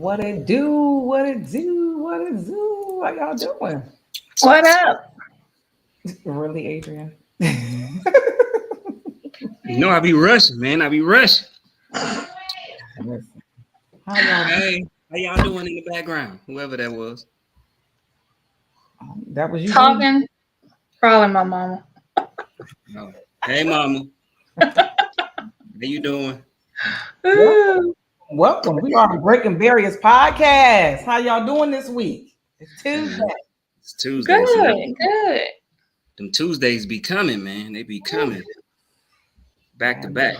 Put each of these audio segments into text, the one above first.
What it do? What it do? What it do? How y'all doing? What up? Really, Adrian? You know I be rushing, man. I be rushing. Listen, how y'all? Hey, how y'all doing in the background? Whoever that was. That was you. Talking? Probably my mama. Oh. Hey, mama. How you doing? Ooh, Welcome. We are the Breaking Barriers podcast. How y'all doing this week? It's Tuesday. It's Tuesday. good, So good. them Tuesdays be coming, man. They be coming. Back to back.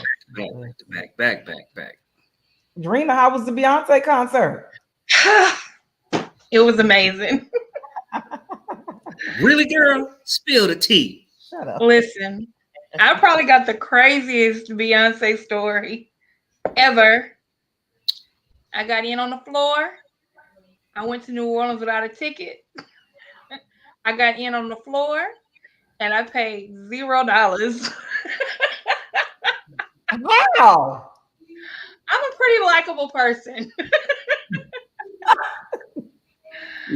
Back. Drena, how was the Beyonce concert? It was amazing. Really, girl? Spill the tea. Shut up. Listen, I probably got the craziest Beyonce story ever. I got in on the floor. I went to New Orleans without a ticket. I got in on the floor and I paid $0. Wow. I'm a pretty likable person.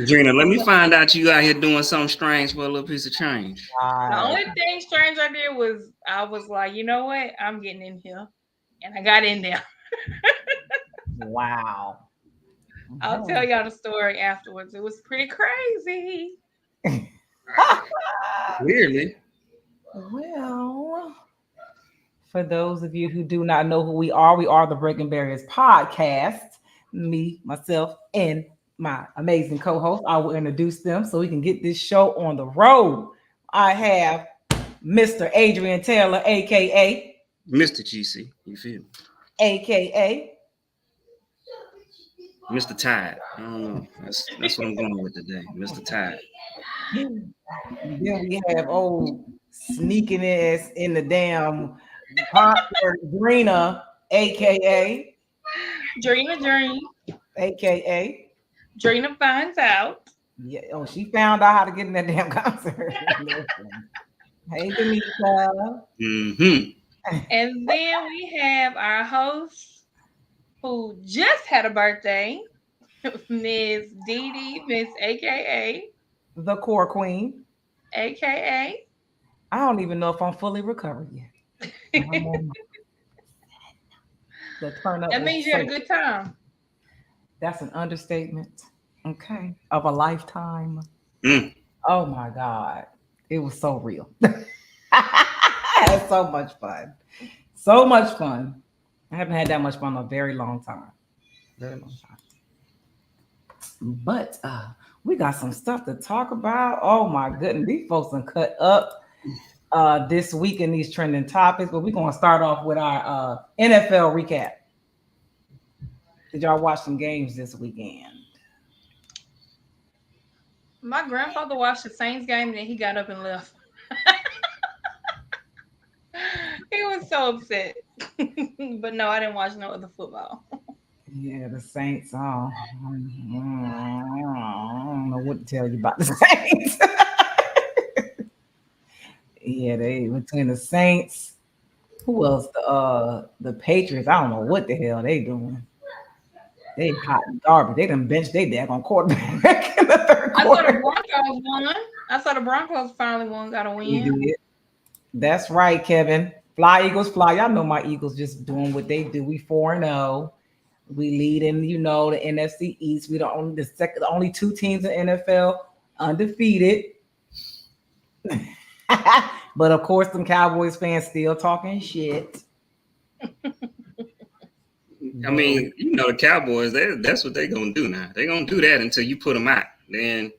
Drena, let me find out you out here doing something strange for a little piece of change. The only thing strange I did was I was like, you know what? I'm getting in here. And I got in there. Wow. I'll tell y'all the story afterwards. It was pretty crazy. Weirdly. Well, for those of you who do not know who we are the Breaking Barriers podcast. Me, myself, and my amazing co-host. I will introduce them so we can get this show on the road. I have Mr. Adrian Taylor, aka Mr. GC. You feel me? aka Mr. Tide. I don't know. That's what I'm going with today. Mr. Tide. Then we have old sneaking ass in the damn popular Drena, aka Drena. aka Drena finds out. yeah. Oh, she found out how to get in that damn concert. Hey, Demetha. Mm-hmm. And then we have our host who just had a birthday, Miss Dee Dee, Miss AKA. The core queen. AKA. I don't even know if I'm fully recovered yet. The turn up. That means you had a good time. That's an understatement. Okay. Of a lifetime. Mm. Oh my God. It was so real. I had so much fun. So much fun. I haven't had that much fun in a very long time. Very long time. But we got some stuff to talk about. Oh my goodness. These folks done cut up this week in these trending topics. But we're going to start off with our NFL recap. Did y'all watch some games this weekend? My grandfather watched the Saints game and then he got up and left. He was so upset. But no, I didn't watch no other football. Yeah, the Saints. Oh, I don't know what to tell you about the Saints. Yeah, they between the Saints. Who else? The Patriots. I don't know what the hell they doing. They hot garbage. They done benched they daggone quarterback in the third I quarter. saw the Broncos won. I saw the Broncos finally won, got a win. That's right, Kevin. Fly Eagles, fly. Y'all know my Eagles just doing what they do. We 4-0. We lead in, the NFC East. We the only two teams in NFL undefeated. But of course, some Cowboys fans still talking shit. I mean, the Cowboys, that's what they're going to do now. They're going to do that until you put them out. Then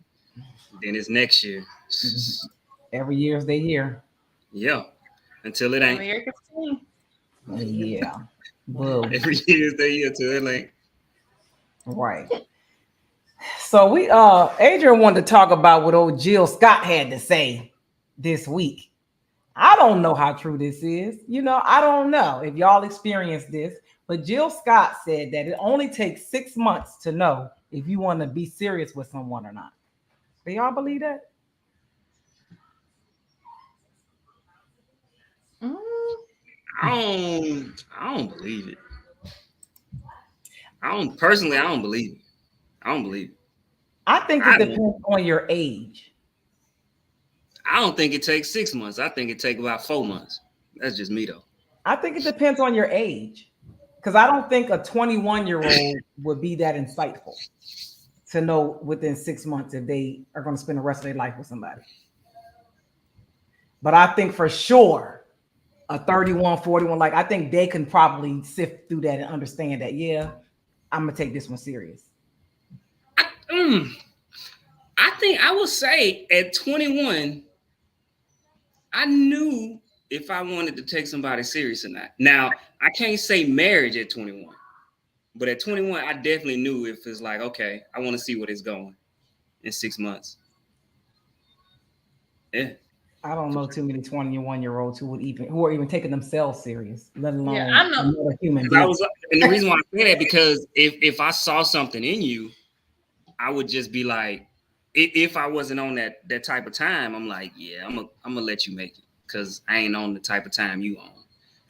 it's next year. Every year is their year. Yeah. Until it ain't. America's team. Yeah. Well, every year is their year till it ain't. Right. So we Adrian wanted to talk about what old Jill Scott had to say this week. I don't know how true this is. I don't know if y'all experienced this, but Jill Scott said that it only takes 6 months to know if you want to be serious with someone or not. Do y'all believe that? I don't believe it. I don't personally. I don't believe it. I don't believe it. I think it depends on your age. I don't think it takes 6 months. I think it takes about 4 months. That's just me though. I think it depends on your age. Because I don't think a 21-year-old would be that insightful to know within 6 months if they are going to spend the rest of their life with somebody. But I think for sure a 31, 41, like I think they can probably sift through that and understand that, yeah, I'm going to take this one serious. I think I would say at 21, I knew if I wanted to take somebody serious or not. Now, I can't say marriage at 21, but at 21, I definitely knew if it's like, okay, I want to see where it's going in 6 months. Yeah. I don't know too many 21-year-olds who are even taking themselves serious, let alone another human being. And the reason why I say that, because if I saw something in you, I would just be like, if I wasn't on that type of time, I'm like, yeah, I'm gonna let you make it, because I ain't on the type of time you on.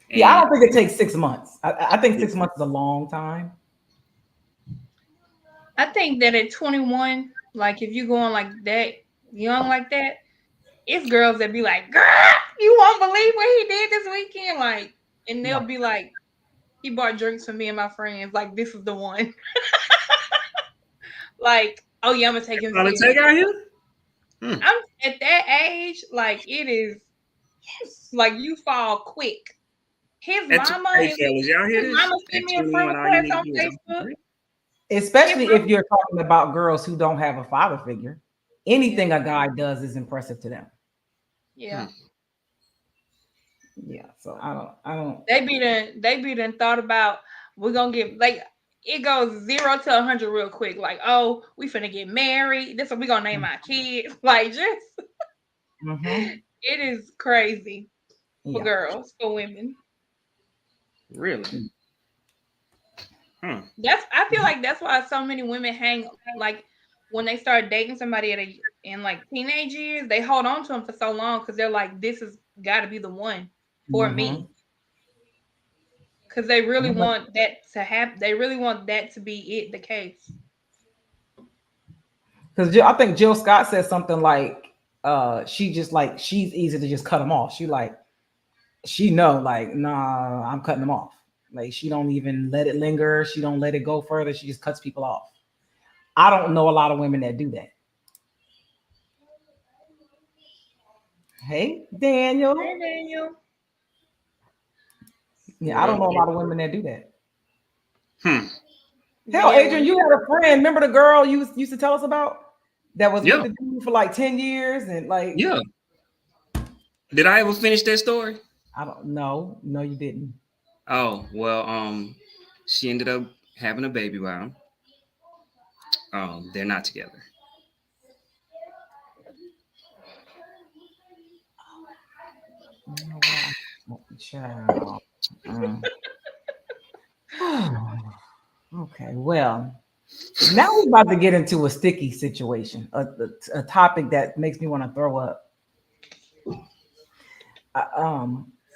And yeah, I don't think it takes 6 months. I think 6 months is a long time. I think that at 21, like if you're going like that, young like that, it's girls that be like, girl, you won't believe what he did this weekend. Like, and they'll be like, he bought drinks for me and my friends. Like, this is the one. Like, oh yeah, I'm gonna take him. Take out here? I'm at that age, like it is like you fall quick. His mama sent me a friend request on Facebook. Especially if you're talking about girls who don't have a father figure. Anything a guy does is impressive to them. Yeah. Yeah. So I don't. They be done thought about, we're gonna get, like, it goes 0 to 100 real quick. Like, oh, we finna get married. This is what we gonna name our kids. Like, just it is crazy for girls, for women. Really? I feel like that's why so many women hang, like when they start dating somebody in like teenage years, they hold on to them for so long because they're like, this has got to be the one for me. Because they really want that to happen. They really want that to be the case. Because I think Jill Scott said something like, she's easy to just cut them off. She know, like, nah, I'm cutting them off. Like, she don't even let it linger. She don't let it go further. She just cuts people off. I don't know a lot of women that do that. Hey, Daniel. Hey, Daniel. Yeah, I don't know a lot of women that do that. Hell, Adrian, you had a friend. Remember the girl you used to tell us about that was with the dude for like 10 years and like. Yeah. Did I ever finish that story? I don't know. No, you didn't. Oh, well, she ended up having a baby by him. They're not together. Child. Okay, well, now we're about to get into a sticky situation, a topic that makes me want to throw up.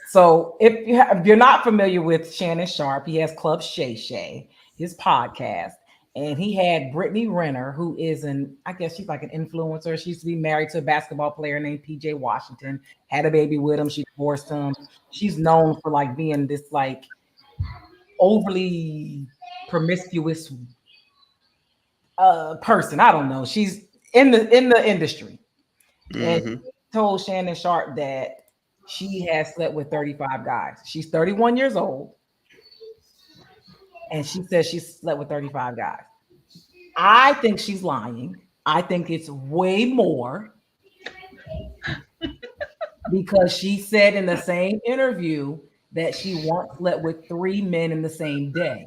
So if you're not familiar with Shannon Sharpe, he has Club Shay Shay, his podcast, and he had Brittney Renner, who is I guess she's like an influencer. She used to be married to a basketball player named PJ Washington, had a baby with him. She divorced him. She's known for like being this like overly promiscuous person. I don't know. She's in the industry. And he told Shannon Sharpe that she has slept with 35 guys. She's 31 years old. And she says she slept with 35 guys. I think she's lying. I think it's way more. Because she said in the same interview that she once slept with 3 men in the same day.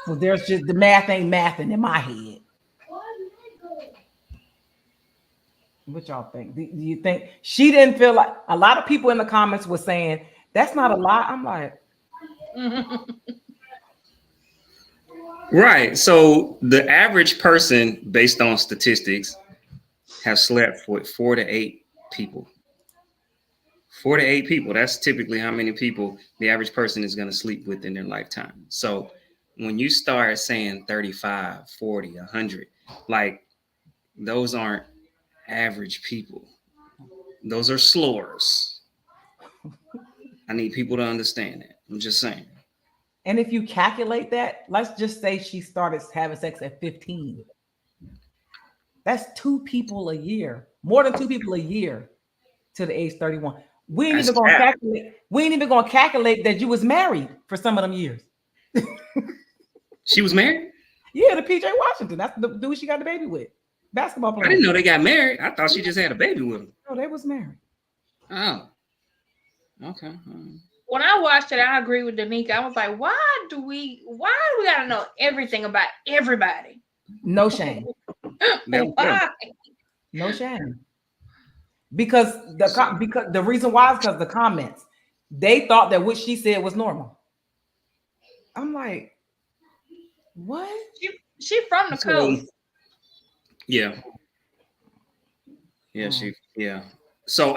So there's just the math ain't mathing in my head. What y'all think? Do you think she didn't feel like a lot of people in the comments were saying that's not a lie? I'm like, right. So the average person, based on statistics, have slept with 4 to 8 people. 4 to 8 people. That's typically how many people the average person is going to sleep with in their lifetime. So when you start saying 35, 40, 100, like those aren't average people. Those are slurs. I need people to understand that. I'm just saying. And if you calculate that, let's just say she started having sex at 15. That's 2 people a year, more than 2 people a year to the age 31. We ain't even gonna calculate. We ain't even gonna calculate that you was married for some of them years. She was married? Yeah, to PJ Washington. That's the dude she got the baby with. Basketball player. I didn't know they got married. I thought she just had a baby with him. No, they was married. Oh. Okay. When I watched it, I agree with Danica. I was like, why do we gotta know everything about everybody? No shame. Why? No shame. Because the reason why is because the comments, they thought that what she said was normal. I'm like, what? She from the coast. Yeah. So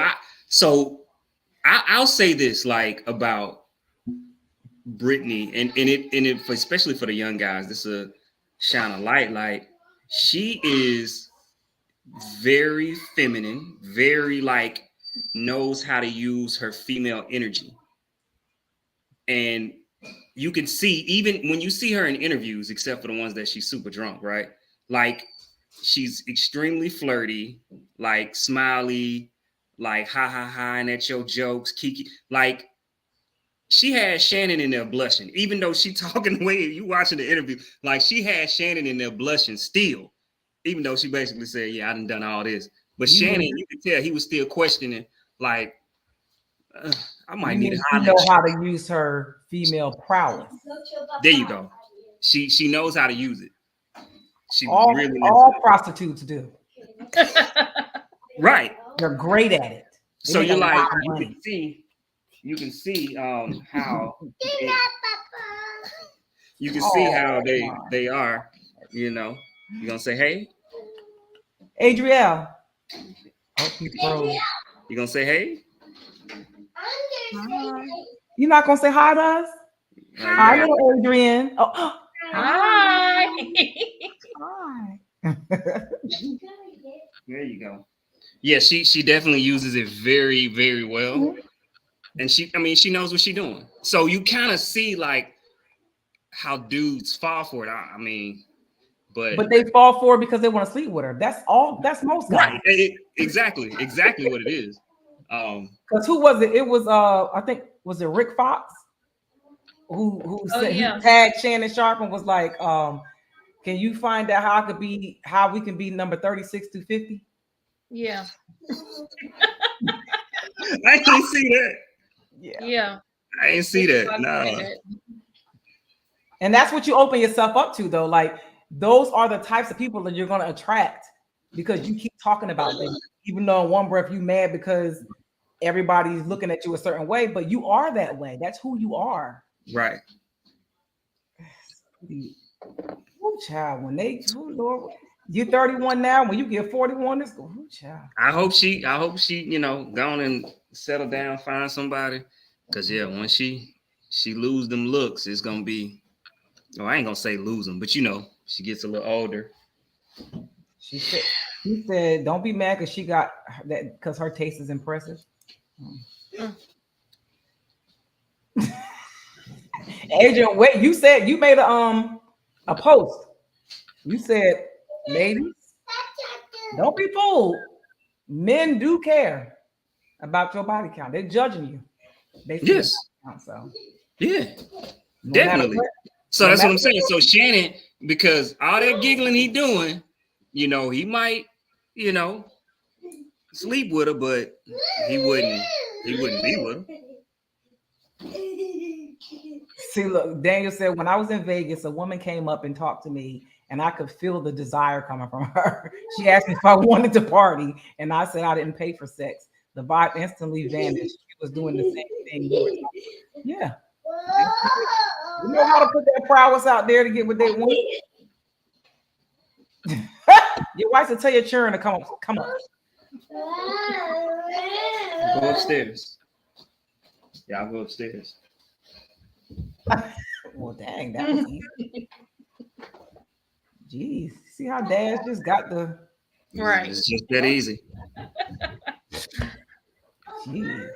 I'll say this like about Brittney and it especially for the young guys, this is a shine a light. Like she is very feminine, very like knows how to use her female energy. And you can see even when you see her in interviews, except for the ones that she's super drunk, right? Like she's extremely flirty, like smiley, like ha ha ha, and at your jokes, Kiki. Like she had Shannon in there blushing, even though she talking the way you watching the interview, like she had Shannon in there blushing still, even though she basically said, "Yeah, I done all this." But Shannon, you could tell he was still questioning, like, I might need to know how to use her female prowess. There you go. She knows how to use it. She really all prostitutes do. Right. They're great at it. So you're like, you can see how you can see how they are, you know. You're gonna say, hey, Adriel. You gonna say hey? You're not gonna say hi to us? Hi, little Adrian. Oh, hi. Hi. There you go. Yeah, she definitely uses it very, very well. Mm-hmm. And she knows what she's doing. So you kind of see like how dudes fall for it. I mean, but they fall for it because they want to sleep with her. That's all. That's most guys. Right. Exactly what it is. Because who was it? It was I think was it Rick Fox who said he tagged Shannon Sharp and was like, can you find out how we can be number 36 to 50? Yeah. I didn't see that. Yeah. I didn't see that. No. And that's what you open yourself up to, though. Like those are the types of people that you're going to attract because you keep talking about them, even though in one breath you mad because everybody's looking at you a certain way, but you are that way. That's who you are. Right. Oh, child, Lord, you're 31 now. When you get 41, this go. Oh, child. I hope she, go on and settle down, find somebody. Cause once she lose them looks, it's gonna be. Oh, I ain't gonna say lose them, but she gets a little older. She said, "Don't be mad because she got that because her taste is impressive." Adrian, wait, you said you made a post. You said, ladies, don't be fooled. Men do care about your body count. They're judging you. Yes. Count, so. Yeah, definitely. So that's what I'm saying. So Shannon, because all that giggling he doing, he might, sleep with her, but he wouldn't be with her. See, look, Daniel said, when I was in Vegas, a woman came up and talked to me and I could feel the desire coming from her. She asked me if I wanted to party and I said I didn't pay for sex. The vibe instantly vanished. She was doing the same thing. Yeah. You know how to put that prowess out there to get what they want. Your wife will tell your children to come up. Go upstairs. Yeah, I'll go upstairs. Well, dang, that was easy. Jeez, see how dads just got the. Right. It's just that easy. Jeez.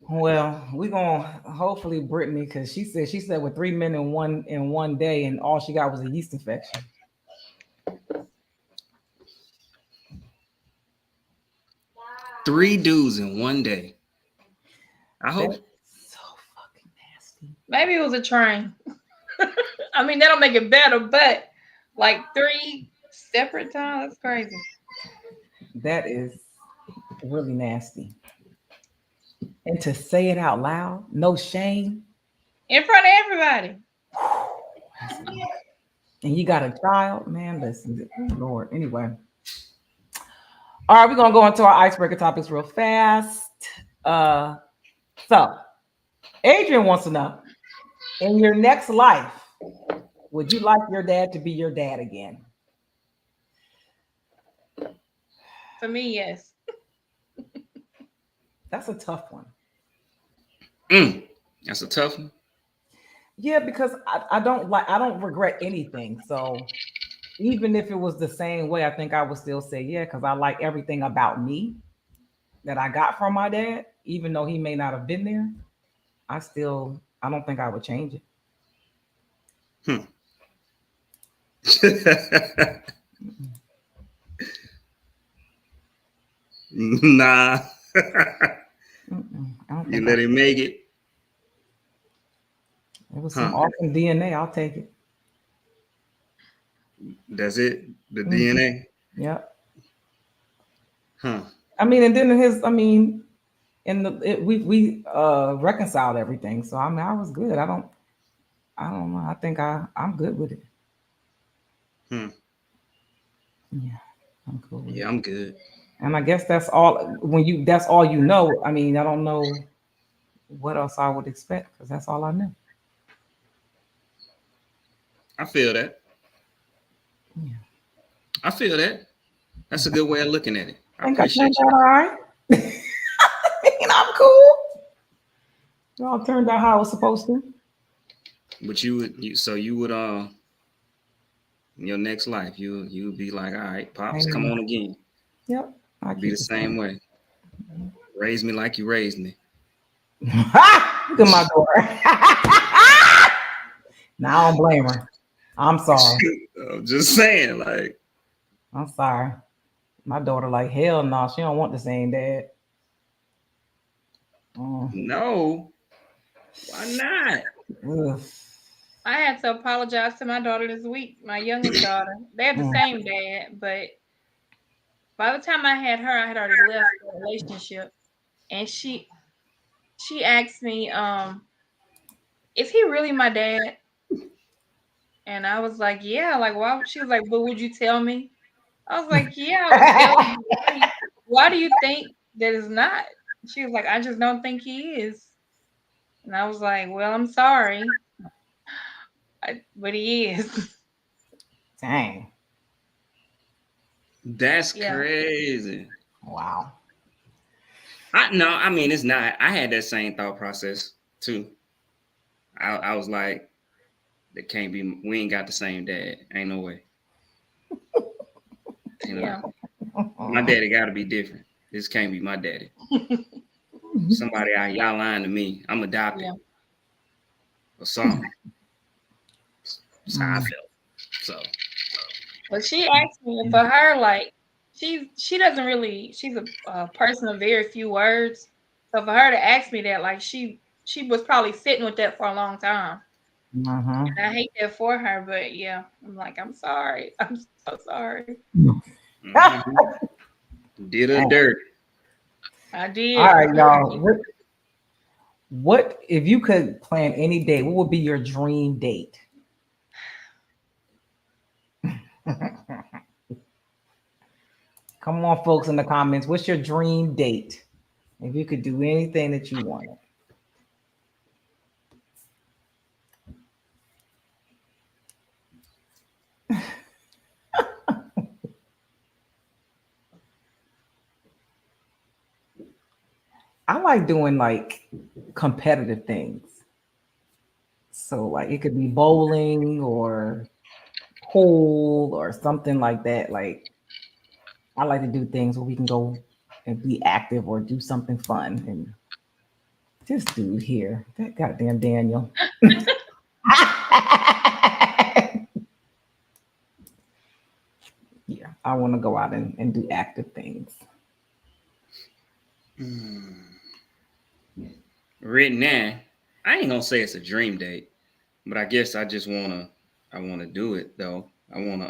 Well, we're gonna hopefully Brittney, because she said with 3 men in one day, and all she got was a yeast infection. Three dudes in one day. I hope. That's so fucking nasty. Maybe it was a train. I mean, that'll make it better, but like 3 separate times, that's crazy. That is really nasty. And to say it out loud, no shame. In front of everybody. And you got a child, man. Listen, Lord. Anyway. All right, we're gonna go into our icebreaker topics real fast. So Adrian wants to know, in your next life, would you like your dad to be your dad again? For me, yes. That's a tough one. That's a tough one. Yeah, because I don't regret anything. So even if it was the same way, I think I would still say yeah, because I like everything about me that I got from my dad, even though he may not have been there. I don't think I would change it. Nah. You let him make it. It was some awesome DNA. I'll take it. That's it. The DNA. Yep. Huh. I mean, and then we reconciled everything. So I mean, I was good. I don't know. I think I'm good with it. Yeah, I'm cool with it. I'm good. And I guess that's all. That's all you know. I mean, I don't know what else I would expect because that's all I knew. I feel that. Yeah. I feel that. That's a good way of looking at it. I think appreciate you. All right. I'm cool. It all turned out how it was supposed to. But you would in your next life, you would be like, all right, Pops, come on again. Yep. I'd be the same way. Raise me like you raised me. Look at my daughter. Now I don't blame her. I'm sorry. I'm just saying, like. I'm sorry. My daughter, like, hell no, she don't want the same dad. No. Why not? Ugh. I had to apologize to my daughter this week, my youngest daughter. They have the same dad, but by the time I had her, I had already left the relationship. And she asked me, is he really my dad? And I was like, yeah. Like, why? She was like, but would you tell me? I was like, yeah, I would tell you. Why do you think that is not? She was like, I just don't think he is. And I was like, well, I'm sorry. But he is. Dang. That's crazy. Wow. I mean, it's not. I had that same thought process too. I was like, that can't be. We ain't got the same dad. Ain't no way. My daddy got to be different. This can't be my daddy. Somebody y'all lying to me. I'm adopted or something. That's how I felt. So. But she asked me for her, like, she doesn't really. She's a person of very few words. So for her to ask me that, like, she was probably sitting with that for a long time. And I hate that for her, but yeah, I'm like, I'm sorry. I'm so sorry. Did her dirt. I did. All right, y'all. What if you could plan any date? What would be your dream date? Come on, folks, in the comments. What's your dream date? If you could do anything that you wanted. I like doing like competitive things. So like it could be bowling or pool or something like that. Like I like to do things where we can go and be active or do something fun. And this dude here, that goddamn Daniel. Yeah, I want to go out and do active things. Renner, I ain't gonna say it's a dream date, but I guess I just wanna do it though. I want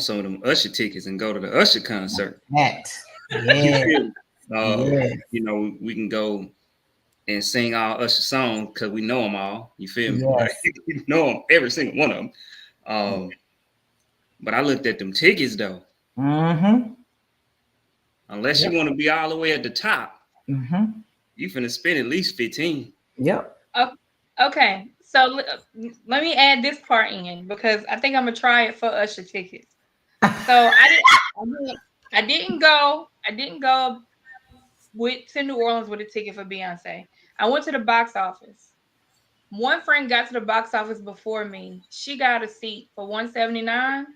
some of them Usher tickets and go to the Usher concert. That, You yeah, feel me? yeah, You know, we can go and sing all Usher songs because we know them all. You feel me? yes. Like, we know them, every single one of them. But I looked at them tickets though. Mm-hmm. Unless Yep. you want to be all the way at the top, Mm-hmm. you finna spend at least 15. Yep. Okay, so let me add this part in because I think I'm gonna try it for Usher tickets. So I didn't go to New Orleans with a ticket for Beyonce. I went to the box office. One friend got to the box office before me. She got a seat for $179,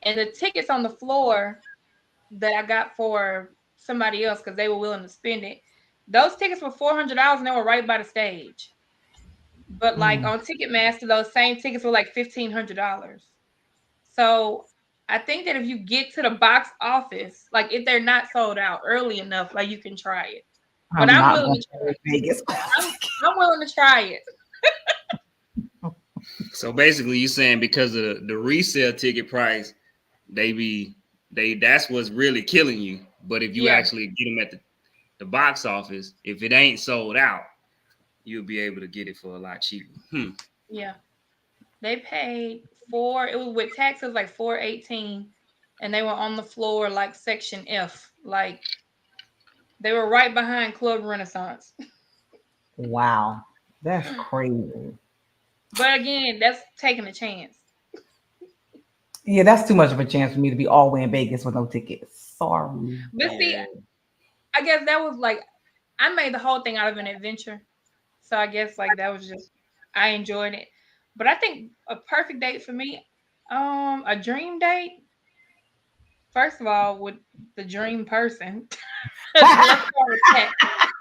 and the tickets on the floor that I got for somebody else because they were willing to spend it. Those tickets were $400 and they were right by the stage. But like on Ticketmaster, those same tickets were like $1,500. So I think that if you get to the box office, like if they're not sold out early enough, like you can try it. But I'm I'm not willing going to try to it. Vegas. I'm willing to try it. So basically, you saying because of the resale ticket price, that's what's really killing you. But if you Yeah. actually get them at the box office, if it ain't sold out, you'll be able to get it for a lot cheaper. Yeah. They paid it was with taxes like $418, and they were on the floor like section F. Like they were right behind Club Renaissance. Wow, that's crazy. But again, that's taking a chance. Yeah, that's too much of a chance for me to be all the way in Vegas with no tickets. Sorry. But see, I guess that was like I made the whole thing out of an adventure. So I guess like that was just I enjoyed it. But I think a perfect date for me, a dream date, first of all, with the dream person. Let's start with that.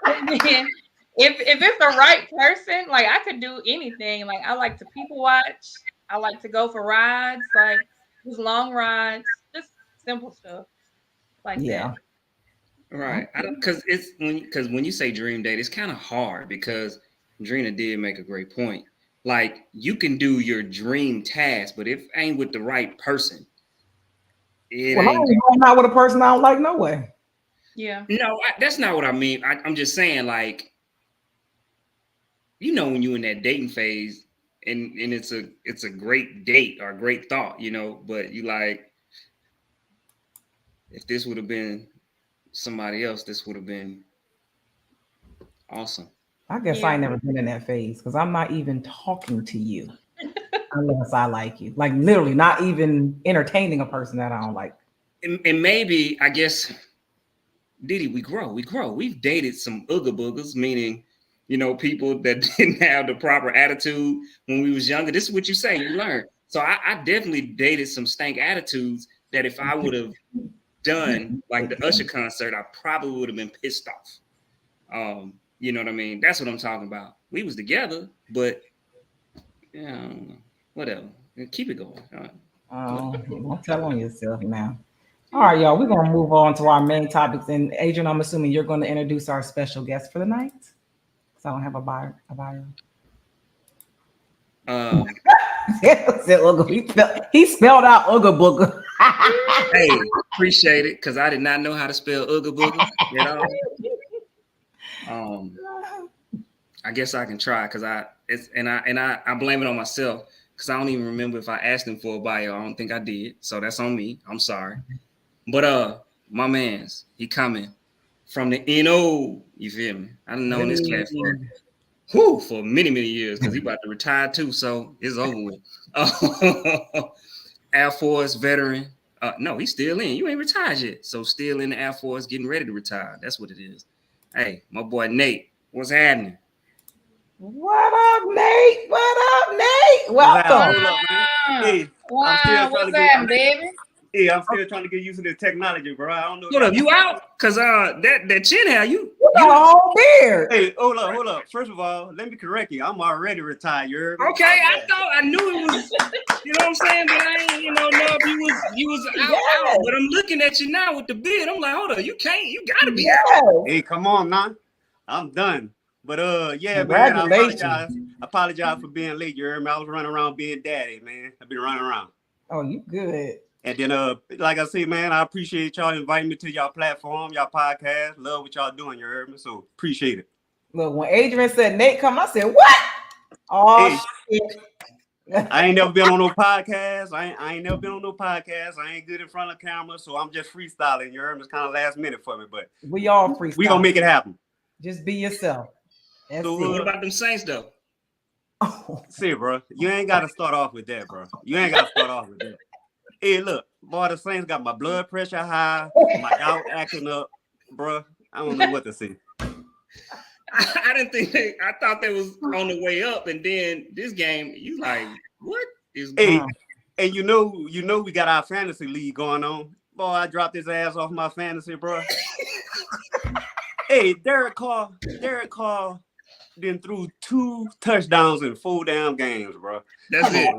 And then if it's the right person, like I could do anything. Like I like to people watch. I like to go for rides, like just long rides, just simple stuff like Yeah. that. Right. I don't because when you say dream date, it's kind of hard because Drena did make a great point. Like you can do your dream task, but if it ain't with the right person, it Well, I ain't. ain't going out with a person I don't like no way. Yeah. No, that's not what I mean. I'm just saying, like, when you're in that dating phase, and it's a great date or a great thought, but you like, if this would have been somebody else, this would have been awesome. I guess I Yeah. ain't never been in that phase because I'm not even talking to you unless I like you. Like literally, not even entertaining a person that I don't like. And maybe I guess Diddy, we grow. We've dated some ooga boogers, meaning, people that didn't have the proper attitude when we was younger. This is what you say, you learn. So I definitely dated some stank attitudes that if I would have done like the Usher concert, I probably would have been pissed off. You know what I mean? That's what I'm talking about. We was together, but yeah, I don't know. Whatever. Keep it going. All right. Oh, don't tell on yourself now. All right, y'all. We're gonna move on to our main topics. And Adrian, I'm assuming you're going to introduce our special guest for the night. So I don't have a bio. He spelled out Ooga Booga. Hey, appreciate it because I did not know how to spell Ooga Booga at all. I guess I can try because I blame it on myself because I don't even remember if I asked him for a bio. I don't think I did, so that's on me. I'm sorry. But my man's he coming from the NO. You feel me? I done known this cat for many years because he about to retire too, so it's over with. Air Force veteran. No, he's still in. You ain't retired yet, so still in the Air Force, getting ready to retire. That's what it is. Hey, my boy Nate, what's happening? What up, Nate? What up, Nate? Welcome. Hold up, man. Hey, Wow, I'm still trying what's to that, get. baby? Hey, I'm still trying to get used to the technology, bro. I don't know. Hold up, you out? Cause that chin hair, You got a whole beard. Hey, hold up. First of all, let me correct you. I'm already retired. You heard me? Okay, I knew it was. You know what I'm saying? But I ain't, know if you was out. But I'm looking at you now with the beard. I'm like, hold up, you gotta be out. Hey, come on, now. I'm done. But yeah, man. I apologize for being late. You heard me? I was running around being daddy, man. I've been running around. Oh, you good. And then like I said, man, I appreciate y'all inviting me to y'all platform, y'all podcast. Love what y'all doing, you heard me? So appreciate it. Look, when Adrian said Nate come, I said, what? Oh, shit. I ain't never been on no podcast. I ain't never been on no podcast. I ain't good in front of the camera, so I'm just freestyling. You heard me? It's kind of last minute for me, but we all freestyle. We gonna make it happen. Just be yourself. That's So, what about them Saints though? See, bro, you ain't got to start off with that, bro. You ain't got to start off with that. Hey, look, boy, the Saints got my blood pressure high, my gout acting up, bro. I don't know what to say. I didn't think I thought they was on the way up, and then this game, you like, what is going on? And you know, we got our fantasy league going on. Boy, I dropped his ass off my fantasy, bro. Hey, Derek Carr then threw 2 touchdowns in 4 damn games, bro. That's it.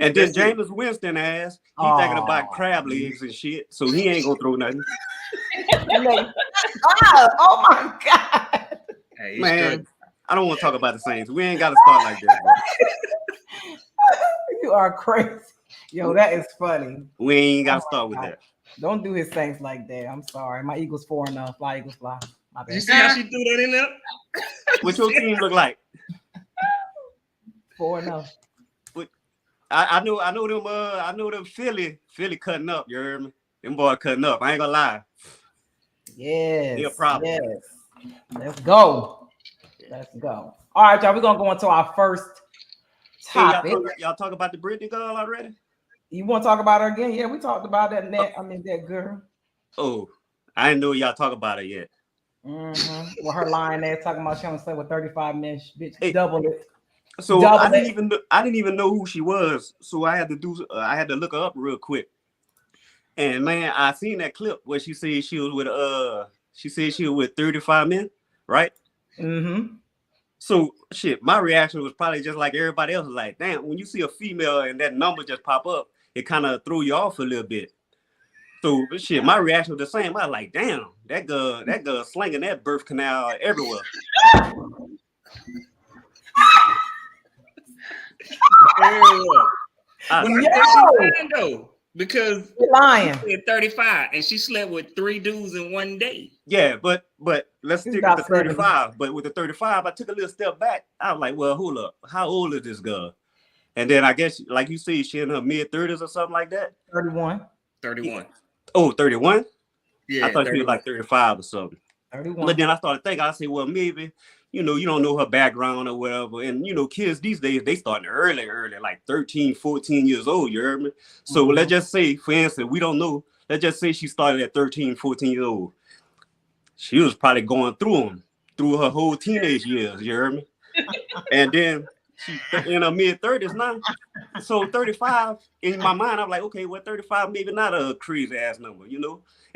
And then Jameis Winston ass, he thinking about crab legs and shit, so he ain't gonna throw nothing. Oh my God. Hey, man, I don't want to talk about the Saints. We ain't got to start like that, bro. You are crazy. Yo, that is funny. We ain't got to start with that. Don't do his Saints like that. I'm sorry. My Eagles 4-0. Fly, Eagles, fly. My bad. You see how she threw that in there? What your team look like? 4-0. I know them Philly cutting up. You heard me? Them boys cutting up. I ain't gonna lie. Yes. Be a problem. Yes. Let's go. Let's go. All right, y'all. We're gonna go into our first topic. Hey, y'all talk about the Brittney girl already? You want to talk about her again? Yeah, we talked about that. That girl. Oh, I didn't know y'all talk about it yet. Mm-hmm. Well, her lying there talking about she only slept with 35 men. Bitch, double it. So I didn't even know who she was. So I had to look her up real quick. And man, I seen that clip where she said she was with 35 men, right? Mm-hmm. So shit, my reaction was probably just like everybody else, like, damn, when you see a female and that number just pop up, it kind of threw you off a little bit. So shit, my reaction was the same. I was like, damn, that girl slinging that birth canal everywhere. Because you're lying. 35 and she slept with 3 dudes in one day. Yeah, but let's stick with the 35. But with the 35, I took a little step back. I was like, well, hold up, how old is this girl? And then I guess, like you see, she in her mid-30s or something like that. 31. Oh, 31? Yeah, I thought she was like 35 or something. 31. But then I started thinking, I said, well, maybe, you don't know her background or whatever. And, kids these days, they starting early, like 13, 14 years old, you heard me? So let's just say, for instance, we don't know. Let's just say she started at 13, 14 years old. She was probably going through her whole teenage years, you heard me? And then she in her mid-30s now. So 35, in my mind, I'm like, okay, well, 35, maybe not a crazy ass number,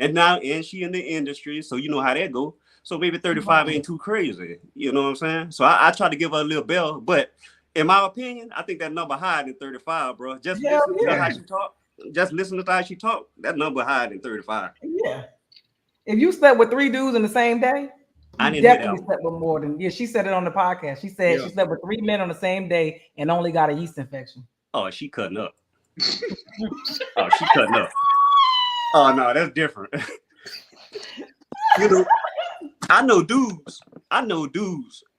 And she in the industry, so you know how that go. So maybe 35 ain't too crazy. You know what I'm saying? So I try to give her a little bell. But in my opinion, I think that number higher than 35, bro. Just listen to how she talk. Just listen to how she talk. That number higher than 35. Yeah. If you slept with 3 dudes in the same day, you definitely slept with more than. Yeah, she said it on the podcast. She said she slept with 3 men on the same day and only got a yeast infection. Oh, she cutting up. She cutting up. Oh no, that's different. I know dudes.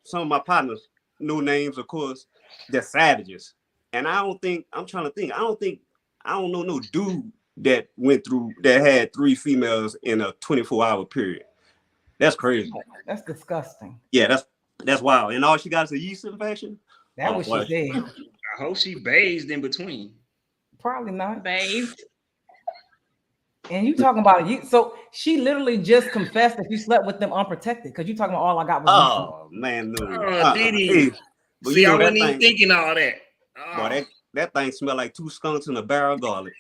Some of my partners, no names, of course, they're savages. And I don't know no dude that had 3 females in a 24-hour period. That's crazy. That's disgusting. Yeah, that's wild. And all she got is a yeast infection. That was she said. I hope she bathed in between. Probably not. Bathed. And you talking about it? So she literally just confessed that she slept with them unprotected because you talking about all I got was. Oh man, no. But See, you know I that wasn't even thing, thinking all that. boy, that thing smell like 2 skunks and a barrel of garlic.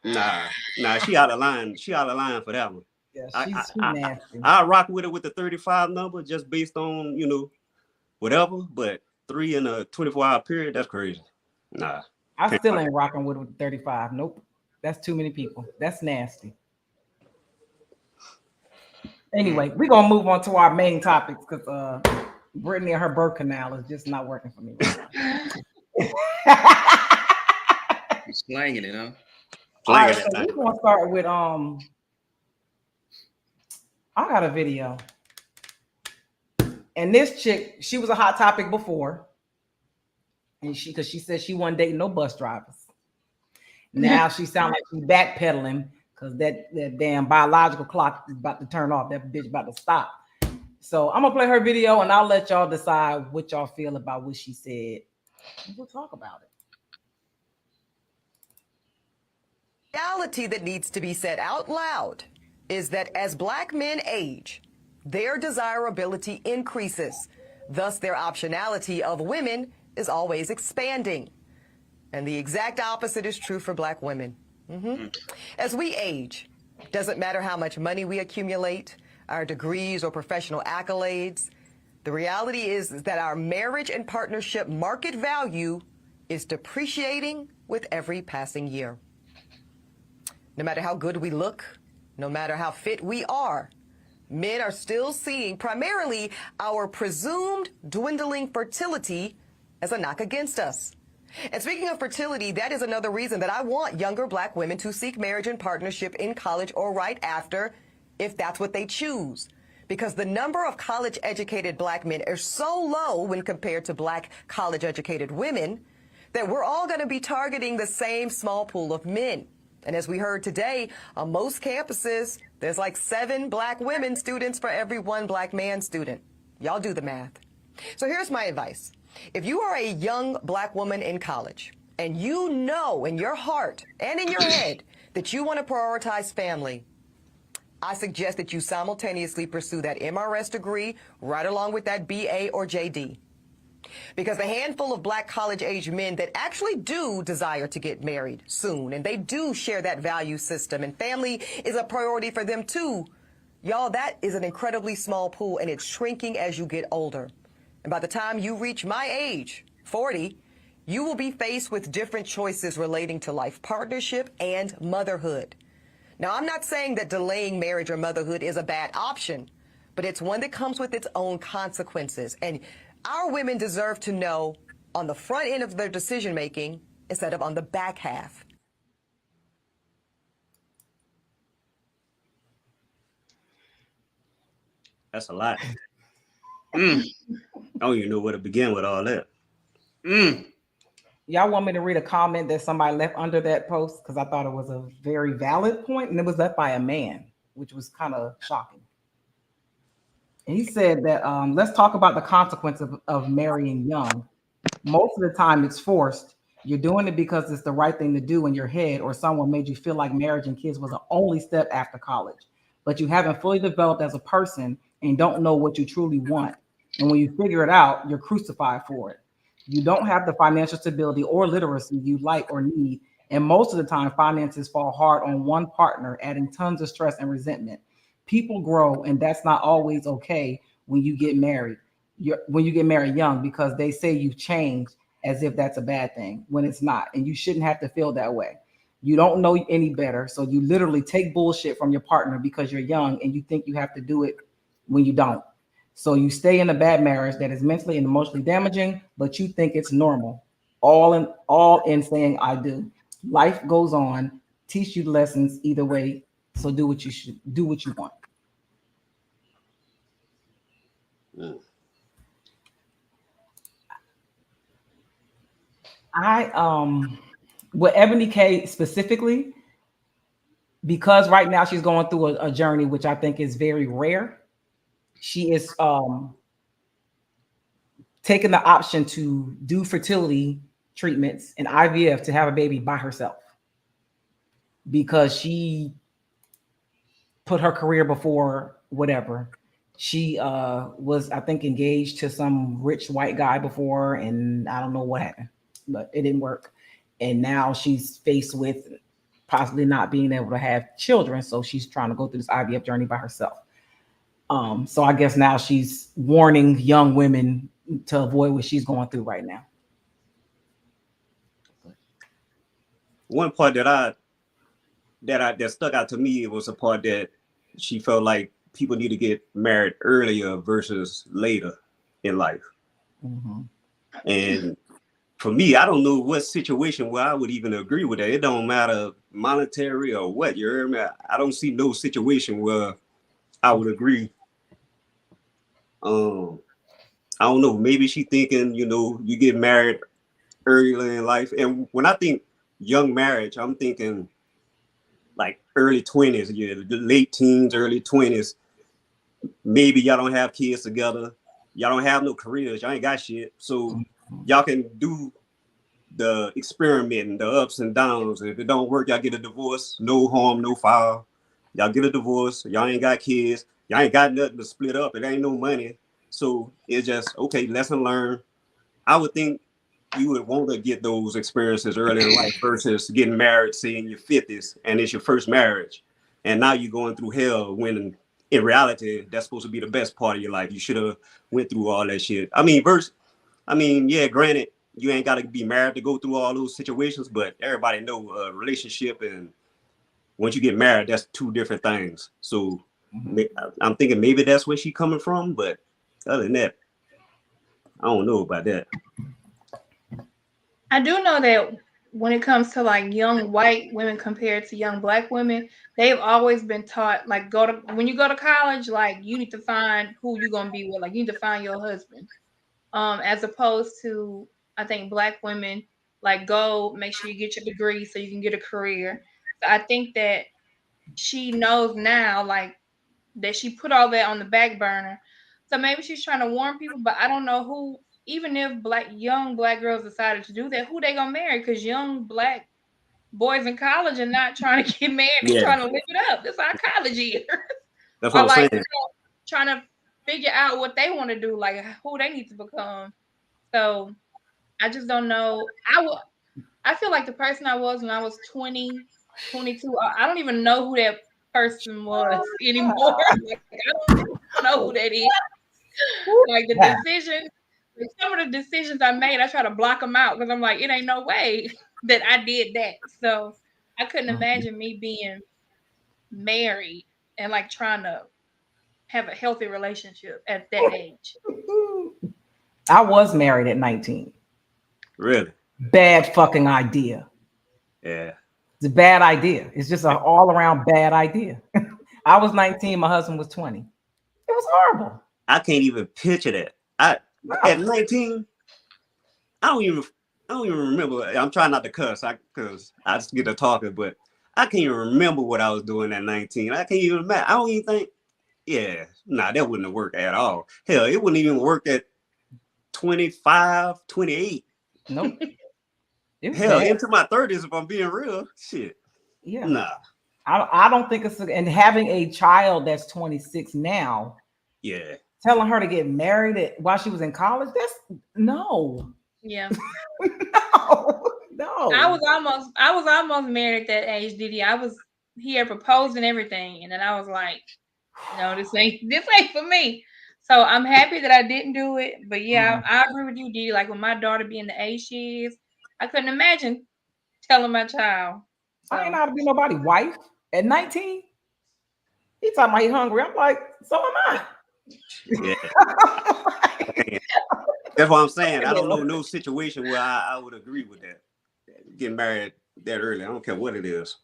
Nah, she out of line. She out of line for that one. Yeah, I she's too I, I, nasty. I rock with it with the 35 number just based on, you know, whatever. But 3 in a 24-hour period, that's crazy. Nah. I Can't still rock. ain't rocking with 35. Nope. That's too many people. That's nasty. Anyway, we're gonna move on to our main topics because Brittney and her birth canal is just not working for me right now. You're slanging it, huh? All right, Slanging so that we're thing. gonna start with I got a video. And this chick, she was a hot topic before. And because she said she wasn't dating no bus drivers. Now she sounds like she's backpedaling because that damn biological clock is about to turn off. That bitch about to stop. So I'm gonna play her video and I'll let y'all decide what y'all feel about what she said. And we'll talk about it. Reality that needs to be said out loud is that as Black men age, their desirability increases. Thus, their optionality of women is always expanding. And the exact opposite is true for Black women. As we age, doesn't matter how much money we accumulate, our degrees or professional accolades, the reality is that our marriage and partnership market value is depreciating with every passing year. No matter how good we look, no matter how fit we are, men are still seeing primarily our presumed dwindling fertility as a knock against us. And speaking of fertility, that is another reason that I want younger Black women to seek marriage and partnership in college or right after, if that's what they choose. Because the number of college-educated Black men is so low when compared to Black college-educated women that we're all going to be targeting the same small pool of men. And as we heard today, on most campuses, there's like 7 Black women students for every 1 Black man student. Y'all do the math. So here's my advice. If you are a young Black woman in college and you know in your heart and in your head that you want to prioritize family, I suggest that you simultaneously pursue that MRS degree right along with that BA or JD. Because the handful of Black college-age men that actually do desire to get married soon, and they do share that value system, and family is a priority for them too, y'all, that is an incredibly small pool, and it's shrinking as you get older. And by the time you reach my age, 40, you will be faced with different choices relating to life partnership and motherhood. Now, I'm not saying that delaying marriage or motherhood is a bad option, but it's one that comes with its own consequences. And our women deserve to know on the front end of their decision making instead of on the back half. That's a lot. I don't even know where to begin with all that. Y'all want me to read a comment that somebody left under that post? Because I thought it was a very valid point, and it was left by a man, which was kind of shocking. And he said that let's talk about the consequence of marrying young. Most of the time it's forced. You're doing it because it's the right thing to do in your head, or someone made you feel like marriage and kids was the only step after college. But you haven't fully developed as a person and don't know what you truly want. And when you figure it out, you're crucified for it. You don't have the financial stability or literacy you like or need. And most of the time, finances fall hard on one partner, adding tons of stress and resentment. People grow, and that's not always okay when you get married. When you get married young, because they say you've changed as if that's a bad thing when it's not. And you shouldn't have to feel that way. You don't know any better. So you literally take bullshit from your partner because you're young and you think you have to do it when you don't. So you stay in a bad marriage that is mentally and emotionally damaging, but you think it's normal. All in saying I do. Life goes on, teach you lessons either way. So do what you should do, what you want. With Eboni K specifically, because right now she's going through a journey which I think is very rare. She is taking the option to do fertility treatments and IVF to have a baby by herself because she put her career before whatever. She was, I think, engaged to some rich white guy before, and I don't know what happened, but it didn't work. And now she's faced with possibly not being able to have children, so she's trying to go through this IVF journey by herself. So I guess now she's warning young women to avoid what she's going through right now. One part that stuck out to me was a part that she felt like people need to get married earlier versus later in life. Mm-hmm. And for me, I don't know what situation where I would even agree with that. It don't matter monetary or what, you heard me? I don't see no situation where I would agree. I don't know, maybe she thinking, you get married early in life. And when I think young marriage, I'm thinking like early 20s, the late teens, early 20s. Maybe y'all don't have kids together. Y'all don't have no careers. Y'all ain't got shit. So y'all can do the experimenting, the ups and downs. If it don't work, y'all get a divorce. No harm, no foul. Y'all get a divorce. Y'all ain't got kids. Y'all ain't got nothing to split up. It ain't no money. So it's just, okay, lesson learned. I would think you would want to get those experiences early in life versus getting married, say, in your 50s, and it's your first marriage. And now you're going through hell when in reality, that's supposed to be the best part of your life. You should have went through all that shit. Yeah, granted, you ain't got to be married to go through all those situations, but everybody know a relationship, and once you get married, that's two different things. So I'm thinking maybe that's where she coming from, but other than that, I don't know about that. I do know that when it comes to like young white women compared to young black women, they've always been taught like when you go to college, like you need to find who you're gonna be with, like you need to find your husband. As opposed to I think black women like go make sure you get your degree so you can get a career. So I think that she knows now like that she put all that on the back burner. So maybe she's trying to warn people, but I don't know who. Even if young black girls decided to do that, who they gonna marry? Because young black boys in college are not trying to get married; they're trying to live it up. This our college year. That's what I'm saying. Trying to figure out what they want to do, like who they need to become. So I just don't know. I feel like the person I was when I was 20, 22. I don't even know who that person was anymore. Like, I don't know who that is. Like the decisions, like some of the decisions I made, I try to block them out because I'm like, it ain't no way that I did that. So I couldn't imagine me being married and like trying to have a healthy relationship at that age. I was married at 19. Really? Bad fucking idea. Yeah. It's a bad idea. It's just an all around bad idea. I was 19. My husband was 20. It was horrible. I can't even picture that. At 19, I don't even remember. I'm trying not to cuss because I just get to talking, but I can't even remember what I was doing at 19. I can't even imagine. I don't even think, that wouldn't have worked at all. Hell, it wouldn't even work at 25, 28. Nope. Hell, into my 30s, if I'm being real. Shit. Yeah. Nah. I don't think it's, and having a child that's 26 now. Yeah. Telling her to get married while she was in college, that's no. Yeah. No. I was almost married at that age, Didi. He had proposed and everything, and then I was like, no, this ain't for me. So I'm happy that I didn't do it. But yeah, I agree with you, Didi. Like when my daughter being the age she is, I couldn't imagine telling my child. So. I ain't know how to be nobody's wife at 19. He talking about he hungry. I'm like, so am I. Yeah. That's what I'm saying. I don't know no situation where I would agree with that. Getting married that early. I don't care what it is.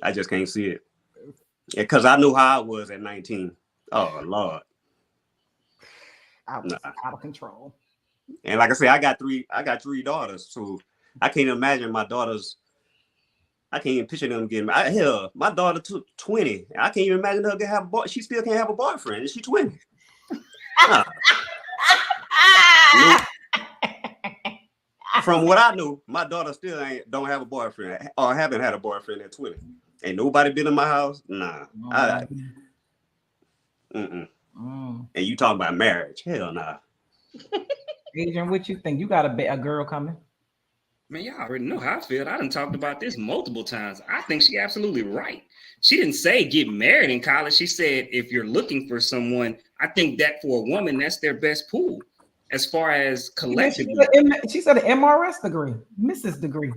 I just can't see it. Because I knew how I was at 19. Oh, Lord. I was out of control. And like I said, I got three daughters. So I can't imagine my daughters. I can't even picture them getting married. Hell, my daughter took 20. I can't even imagine her have a boy. She still can't have a boyfriend. And she's 20. Nope. From what I know, my daughter still don't have a boyfriend or haven't had a boyfriend at 20. Ain't nobody been in my house. Nah. Mm-mm. Mm. And you talking about marriage? Hell nah. Adrian, what you think? You got a girl coming? Man, y'all already know how I feel. I done talked about this multiple times. I think she absolutely right. She didn't say get married in college. She said if you're looking for someone, I think that for a woman, that's their best pool as far as collectively. She said an MRS degree, Mrs. degree.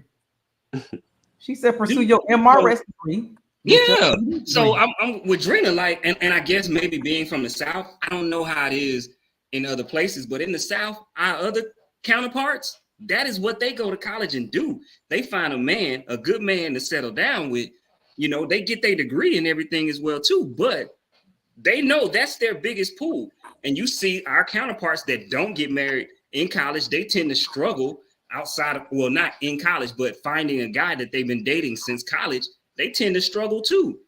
She said pursue your So, MRS degree. yeah. So I'm with Drena, like, and I guess maybe being from the South, I don't know how it is in other places, but in the South, our other counterparts, that is what they go to college and do. They find a good man to settle down with. You know, they get their degree and everything as well too, but they know that's their biggest pool. And you see our counterparts that don't get married in college, they tend to struggle outside of, well, not in college, but finding a guy that they've been dating since college, they tend to struggle too.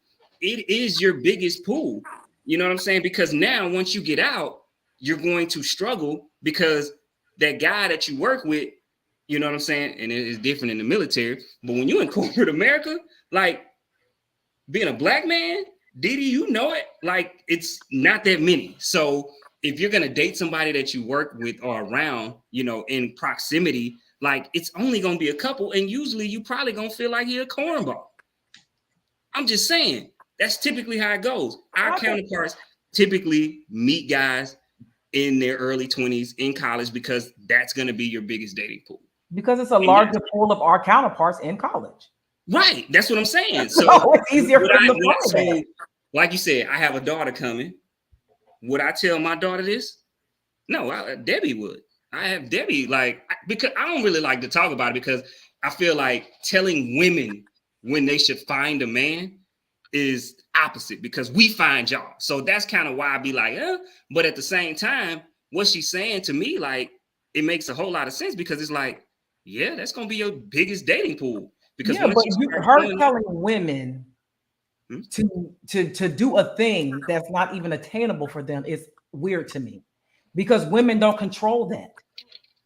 It is your biggest pool. You know what I'm saying? Because now once you get out, you're going to struggle because that guy that you work with, you know what I'm saying? And it is different in the military. But when you in corporate America, like being a black man, Didi, you know it, like it's not that many. So if you're going to date somebody that you work with or around, you know, in proximity, like it's only going to be a couple. And usually you probably going to feel like you're a cornball. I'm just saying that's typically how it goes. Our counterparts typically meet guys in their early 20s in college because that's going to be your biggest dating pool. Because it's a larger pool of our counterparts in college. Right. That's what I'm saying. So it's easier for them to so, like you said, I have a daughter coming. Would I tell my daughter this? No, Debbie would. I have Debbie, like, because I don't really like to talk about it because I feel like telling women when they should find a man is opposite because we find y'all. So that's kind of why I be like, but at the same time, what she's saying to me, like, it makes a whole lot of sense because it's like, yeah, that's going to be your biggest dating pool. Because yeah, but her telling women to do a thing that's not even attainable for them is weird to me because women don't control that.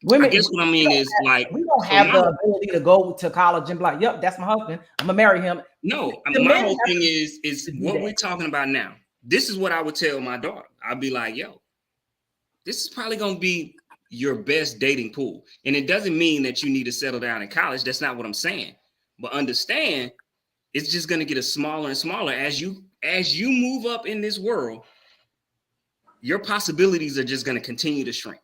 Women, I guess what I mean is like we don't have the ability to go to college and be like, yep, that's my husband. I'm gonna marry him. No, my whole thing is what we're talking about now. This is what I would tell my daughter. I'd be like, yo, this is probably gonna be your best dating pool. And it doesn't mean that you need to settle down in college. That's not what I'm saying. But understand, it's just gonna get smaller and smaller as you move up in this world. Your possibilities are just gonna continue to shrink.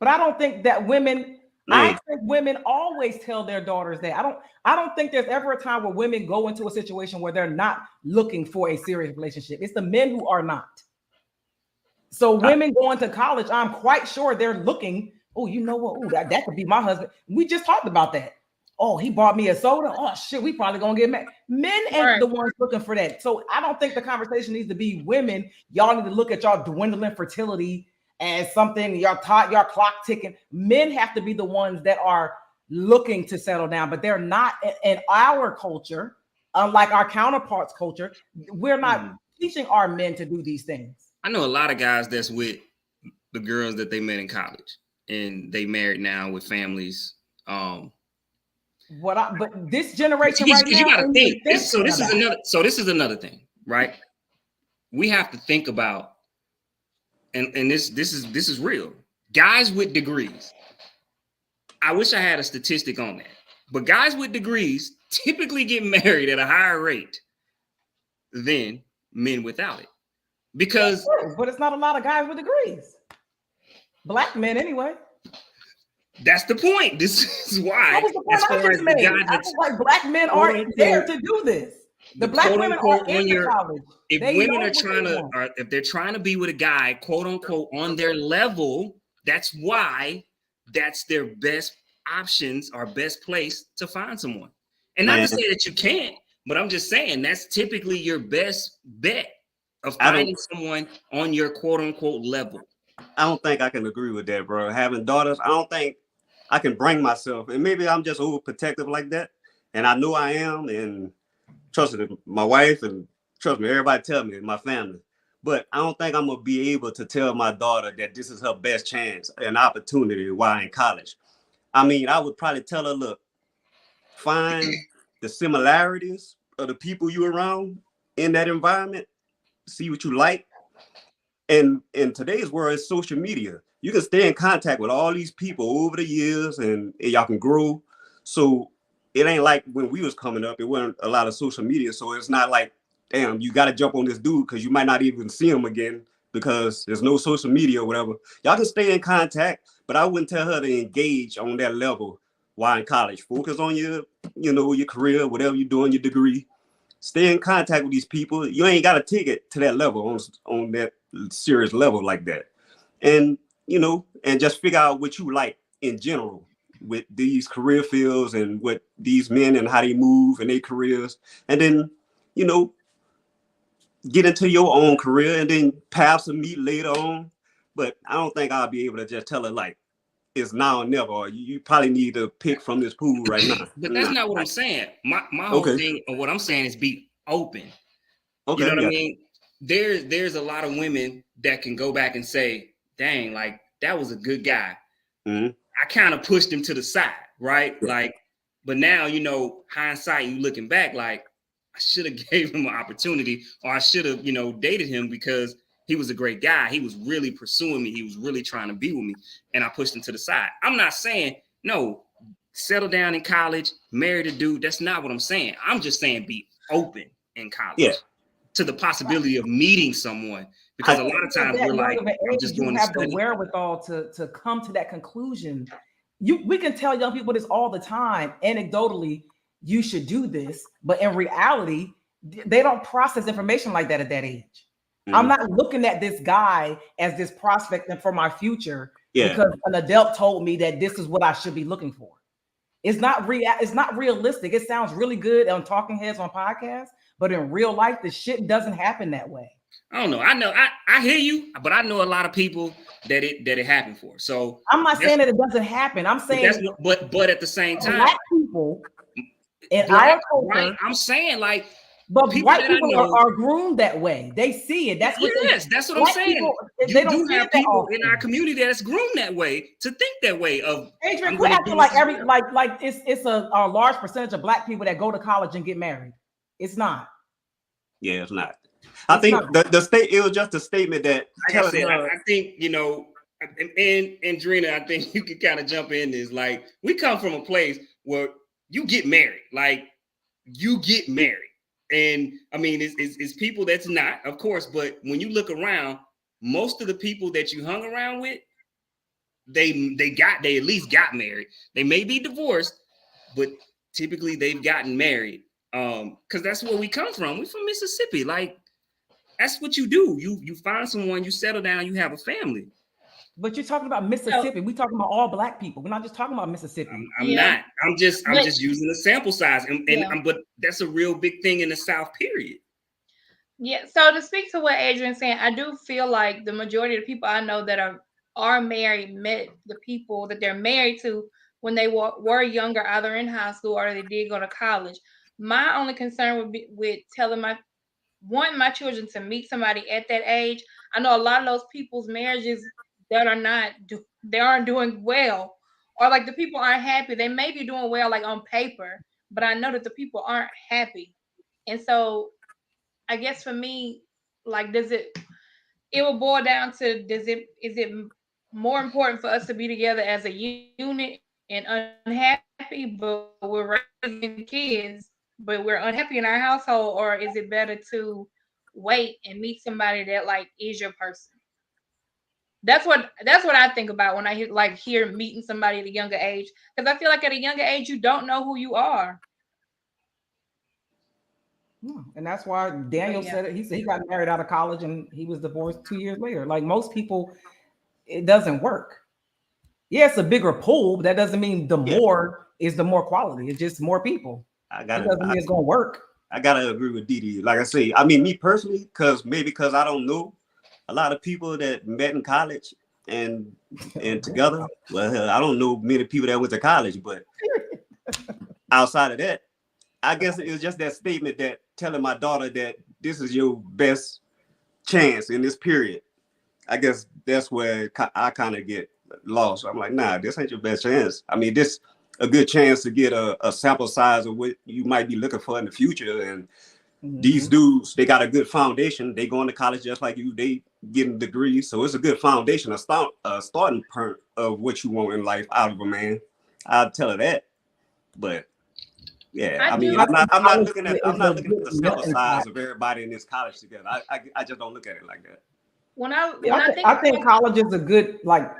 But I don't think that women, I think women always tell their daughters that. I don't think there's ever a time where women go into a situation where they're not looking for a serious relationship. It's the men who are not. So women going to college, I'm quite sure they're looking, oh, you know what? Oh, that could be my husband. We just talked about that. Oh, he bought me a soda. Oh shit, we probably gonna get married. Men ain't the ones looking for that. So I don't think the conversation needs to be women. Y'all need to look at y'all dwindling fertility as something y'all clock ticking. Men have to be the ones that are looking to settle down, but they're not in our culture, unlike our counterparts' culture. We're not teaching our men to do these things. I know a lot of guys that's with the girls that they met in college and they married now with families. But this generation right now, you gotta think. This is another thing, right? We have to think about. And this is real. Guys with degrees. I wish I had a statistic on that. But guys with degrees typically get married at a higher rate than men without it. Because but it's not a lot of guys with degrees. Black men anyway. That's the point. This is why. As far as the guys I feel like black men aren't there to do this. The black women are in the college. If women are trying to, if they're trying to be with a guy, quote unquote, on their level, that's why that's their best options or best place to find someone. And not to say that you can't, but I'm just saying that's typically your best bet of finding someone on your quote unquote level. I don't think I can agree with that, bro. Having daughters, I don't think I can bring myself, and maybe I'm just overprotective like that. And I know I am, and trust me, my wife, and trust me, everybody tell me, my family. But I don't think I'm gonna be able to tell my daughter that this is her best chance and opportunity while in college. I mean, I would probably tell her, look, find the similarities of the people you around in that environment, see what you like, And in today's world, it's social media. You can stay in contact with all these people over the years, and y'all can grow. So it ain't like when we was coming up, it wasn't a lot of social media. So it's not like, damn, you got to jump on this dude because you might not even see him again because there's no social media or whatever. Y'all can stay in contact, but I wouldn't tell her to engage on that level while in college. Focus on your career, whatever you're doing, your degree. Stay in contact with these people. You ain't got to take it to that level on that serious level like that. And, and just figure out what you like in general with these career fields and what these men and how they move in their careers. And then, get into your own career and then paths will meet later on. But I don't think I'll be able to just tell her like it's now or never, or you probably need to pick from this pool right now. But that's not what I'm saying. My whole thing of what I'm saying is be open. Okay, you know what I mean? There's a lot of women that can go back and say, dang, like that was a good guy. Mm-hmm. I kind of pushed him to the side, right? Yeah. Like, but now, hindsight, you looking back, like I should have gave him an opportunity, or I should have, dated him because he was a great guy. He was really pursuing me. He was really trying to be with me. And I pushed him to the side. I'm not saying, no, settle down in college, marry the dude. That's not what I'm saying. I'm just saying be open in college to the possibility of meeting someone. Because a lot of times we're like, I'm just doing have the wherewithal to come to that conclusion. We can tell young people this all the time. Anecdotally, you should do this. But in reality, they don't process information like that at that age. Mm-hmm. I'm not looking at this guy as this prospect and for my future because an adult told me that this is what I should be looking for. It's not realistic. It sounds really good on talking heads on podcasts, but in real life, the shit doesn't happen that way. I don't know. I hear you, but I know a lot of people that it happened for. So I'm not saying that it doesn't happen. I'm saying, but at the same time, Black people in our culture, right? I'm saying like. But white people are groomed that way. They see it. That's what. That's what I'm saying. People, they don't have people in our community that's groomed that way to think that way. Of Adrian, quit acting like it's a large percentage of Black people that go to college and get married. It's not. Yeah, it's not. I think the state. It was just a statement that. Like I said, I think and Drena, I think you can kind of jump in this. Like we come from a place where you get married. Like you get married. And I mean, it's people that's not, of course, but when you look around, most of the people that you hung around with, they at least got married. They may be divorced, but typically they've gotten married. Because that's where we come from. We're from Mississippi. Like that's what you do. You find someone, you settle down, you have a family. But you're talking about Mississippi. We're talking about all Black people. We're not just talking about Mississippi. I'm not. I'm just using a sample size, but that's a real big thing in the South. Period. Yeah. So to speak to what Adrian's saying, I do feel like the majority of the people I know that are married met the people that they're married to when they were younger, either in high school or they did go to college. My only concern would be with telling my children to meet somebody at that age. I know a lot of those people's marriages that aren't doing well, or like the people aren't happy. They may be doing well like on paper, but I know that the people aren't happy. And so I guess for me, like, it will boil down to, is it more important for us to be together as a unit and unhappy, but we're raising kids, but we're unhappy in our household? Or is it better to wait and meet somebody that like is your person? That's what I think about when I hear meeting somebody at a younger age, because I feel like at a younger age you don't know who you are. And that's why Daniel said it. He said he got married out of college and he was divorced 2 years later. Like most people, it doesn't work. Yeah, it's a bigger pool, but that doesn't mean more is the more quality. It's just more people. It doesn't mean it's gonna work. I gotta agree with Didi. Like I say, I mean, me personally, because I don't know a lot of people that met in college and together. Well, I don't know many people that went to college, but outside of that, I guess it was just that statement that telling my daughter that this is your best chance in this period. I guess that's where I kind of get lost. I'm like, nah, this ain't your best chance. I mean, this a good chance to get a sample size of what you might be looking for in the future. And these dudes, they got a good foundation. They going to college just like you. They getting degrees. So it's a good foundation, a starting point of what you want in life out of a man. I'll tell her that. But yeah, I mean, I'm not looking at the sample size of everybody in this college together. I just don't look at it like that. I think college is a good like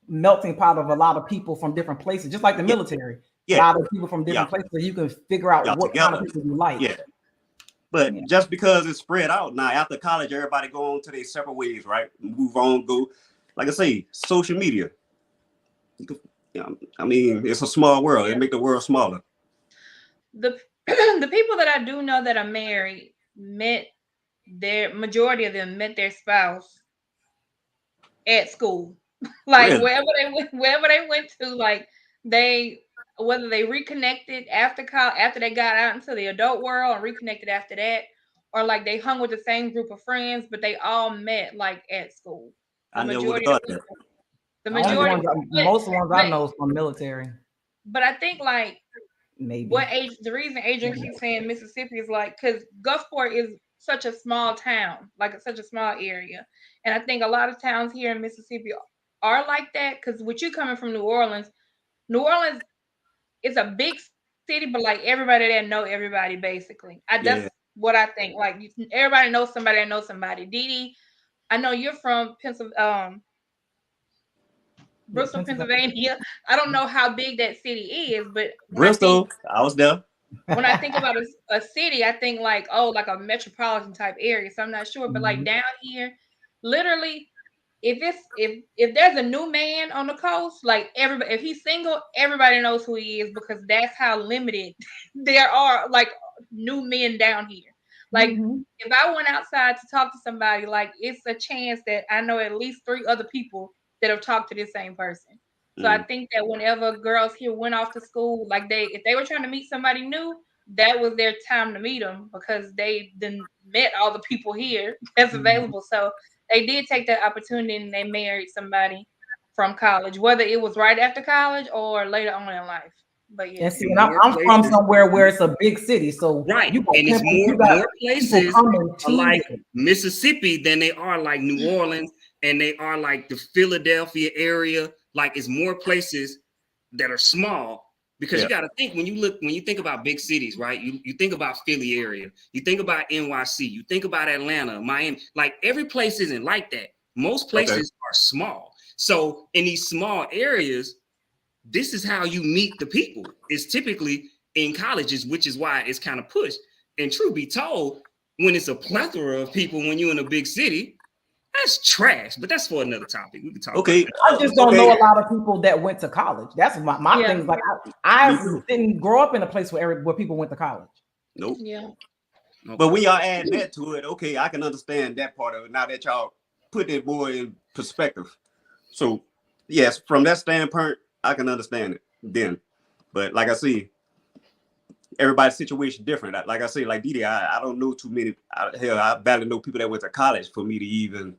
melting pot of a lot of people from different places, just like the military. Yeah. A lot of people from different places, so you can figure out what kind of people you like. Yeah. But just because it's spread out now, after college, everybody go on to their separate ways, right? Move on, go. Like I say, social media. I mean, it's a small world. It make the world smaller. The people that I do know that are married majority of them met their spouse at school. Like really? wherever they went to, like whether they reconnected after they got out into the adult world and reconnected after that, or like they hung with the same group of friends, but they all met like at school. I never would have thought that. The majority, most ones I know is from military. But I think like maybe the reason Adrian keeps saying Mississippi is like because Gulfport is such a small town, like such a small area, and I think a lot of towns here in Mississippi are like that. Because with you coming from New Orleans is a big city, but like everybody there know everybody basically. That's what I think. Like everybody knows somebody that knows somebody. Dee, I know you're from Bristol, Pennsylvania. I don't know how big that city is, but Bristol, I was there. When I think about a city, I think like like a metropolitan type area. So I'm not sure, but like down here, literally, if there's a new man on the coast, like everybody, if he's single, everybody knows who he is because that's how limited there are like new men down here. Like if I went outside to talk to somebody, like it's a chance that I know at least 3 other people that have talked to this same person. So I think that whenever girls here went off to school, like if they were trying to meet somebody new, that was their time to meet them because they then met all the people here that's available. So they did take that opportunity and they married somebody from college, whether it was right after college or later on in life. But yeah, see, and I'm from somewhere where it's a big city, so right, and it's more places like Mississippi than they are like New Orleans, and they are like the Philadelphia area. Like it's more places that are small because you got to think when you think about big cities, right? You think about Philly area, you think about NYC, you think about Atlanta, Miami. Like every place isn't like that. Most places are small. So in these small areas, this is how you meet the people. It's typically in colleges, which is why it's kind of pushed. And truth be told, when it's a plethora of people, when you're in a big city, that's trash, but that's for another topic. We can talk. Okay, about I just don't know a lot of people that went to college. That's my thing. Is like I didn't grow up in a place where people went to college. Nope. Yeah. But when y'all add that to it, okay, I can understand that part of it. Now that y'all put it more in perspective. So yes, from that standpoint, I can understand it then. But like I see, everybody's situation different. Like I say, like Didi, I don't know too many. I barely know people that went to college for me to even.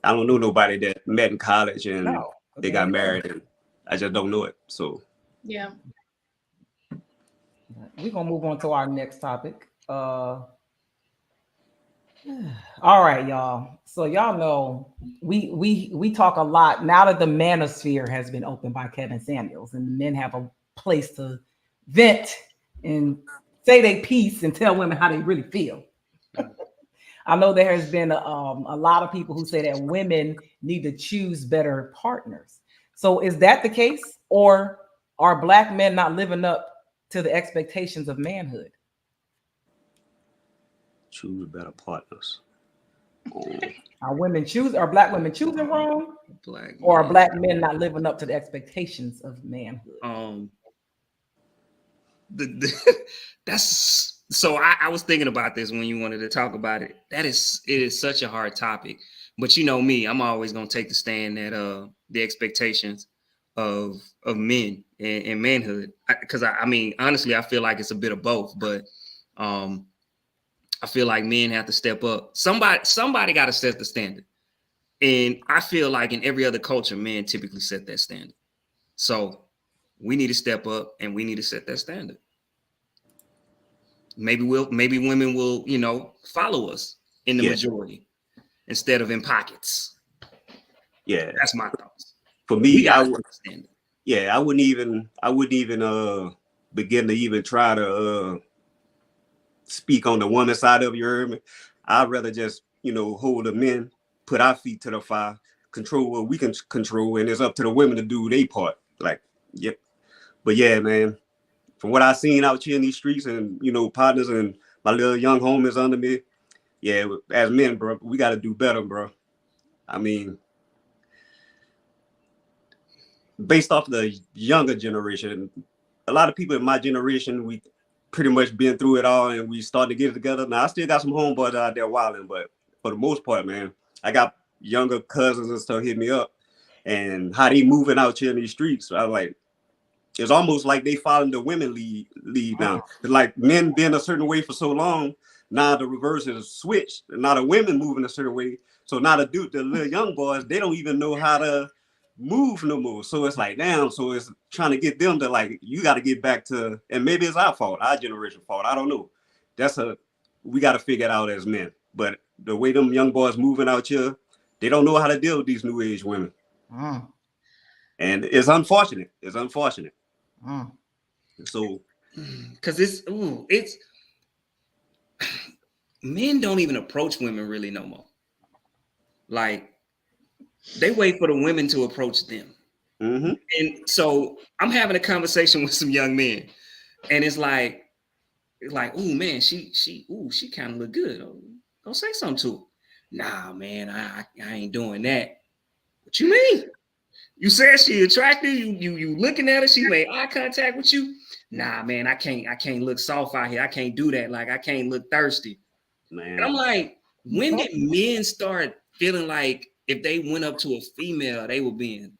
I don't know nobody that met in college and they got married, and I just don't know it. So yeah, we're gonna move on to our next topic. All right, y'all. So y'all know we talk a lot now that the manosphere has been opened by Kevin Samuels, and men have a place to vent and say their piece and tell women how they really feel. I know there has been a lot of people who say that women need to choose better partners. So is that the case, or are Black men not living up to the expectations of manhood? Choose better partners. Are Black women choosing wrong, or are Black men not living up to the expectations of manhood? That's so I was thinking about this when you wanted to talk about it. It is such a hard topic, but you know me, I'm always gonna take the stand that the expectations of men and manhood, because I mean honestly I feel like it's a bit of both, but I feel like men have to step up. Somebody got to set the standard, and I feel like in every other culture, men typically set that standard. So we need to step up and we need to set that standard. Maybe women will, follow us in the majority. instead of in pockets. Yeah, That's my thoughts. For me, I would. Understand it. Yeah, I wouldn't even begin to even try to speak on the woman side of your. I'd rather just hold the men, put our feet to the fire, control what we can control, and it's up to the women to do their part. Like, yep. But yeah, man, from what I've seen out here in these streets, and partners and my little young homies under me, yeah, as men, bro, we got to do better, bro. I mean, based off the younger generation, a lot of people in my generation, we pretty much been through it all, and we started to get it together. Now I still got some homeboys out there wilding, but for the most part, man, I got younger cousins and stuff hit me up, and how they moving out here in these streets. So I like, it's almost like they following the women lead now. Like men being a certain way for so long, now the reverse is switched. Now the women moving a certain way. So now the little young boys, they don't even know how to move no more. So it's like, damn. So it's trying to get them to like, you got to get back to, and maybe it's our fault, our generation fault. I don't know. We got to figure it out as men. But the way them young boys moving out here, they don't know how to deal with these new age women. And it's unfortunate. It's unfortunate. So, because it's men don't even approach women really no more. Like they wait for the women to approach them. And so I'm having a conversation with some young men, and it's like, oh man, she kind of look good. Go say something to her. Nah, man, I ain't doing that. What you mean? You said she attractive. You looking at her. She made eye contact with you. Nah, man, I can't look soft out here. I can't do that. Like I can't look thirsty. Man. And I'm like, when did men start feeling like if they went up to a female, they were being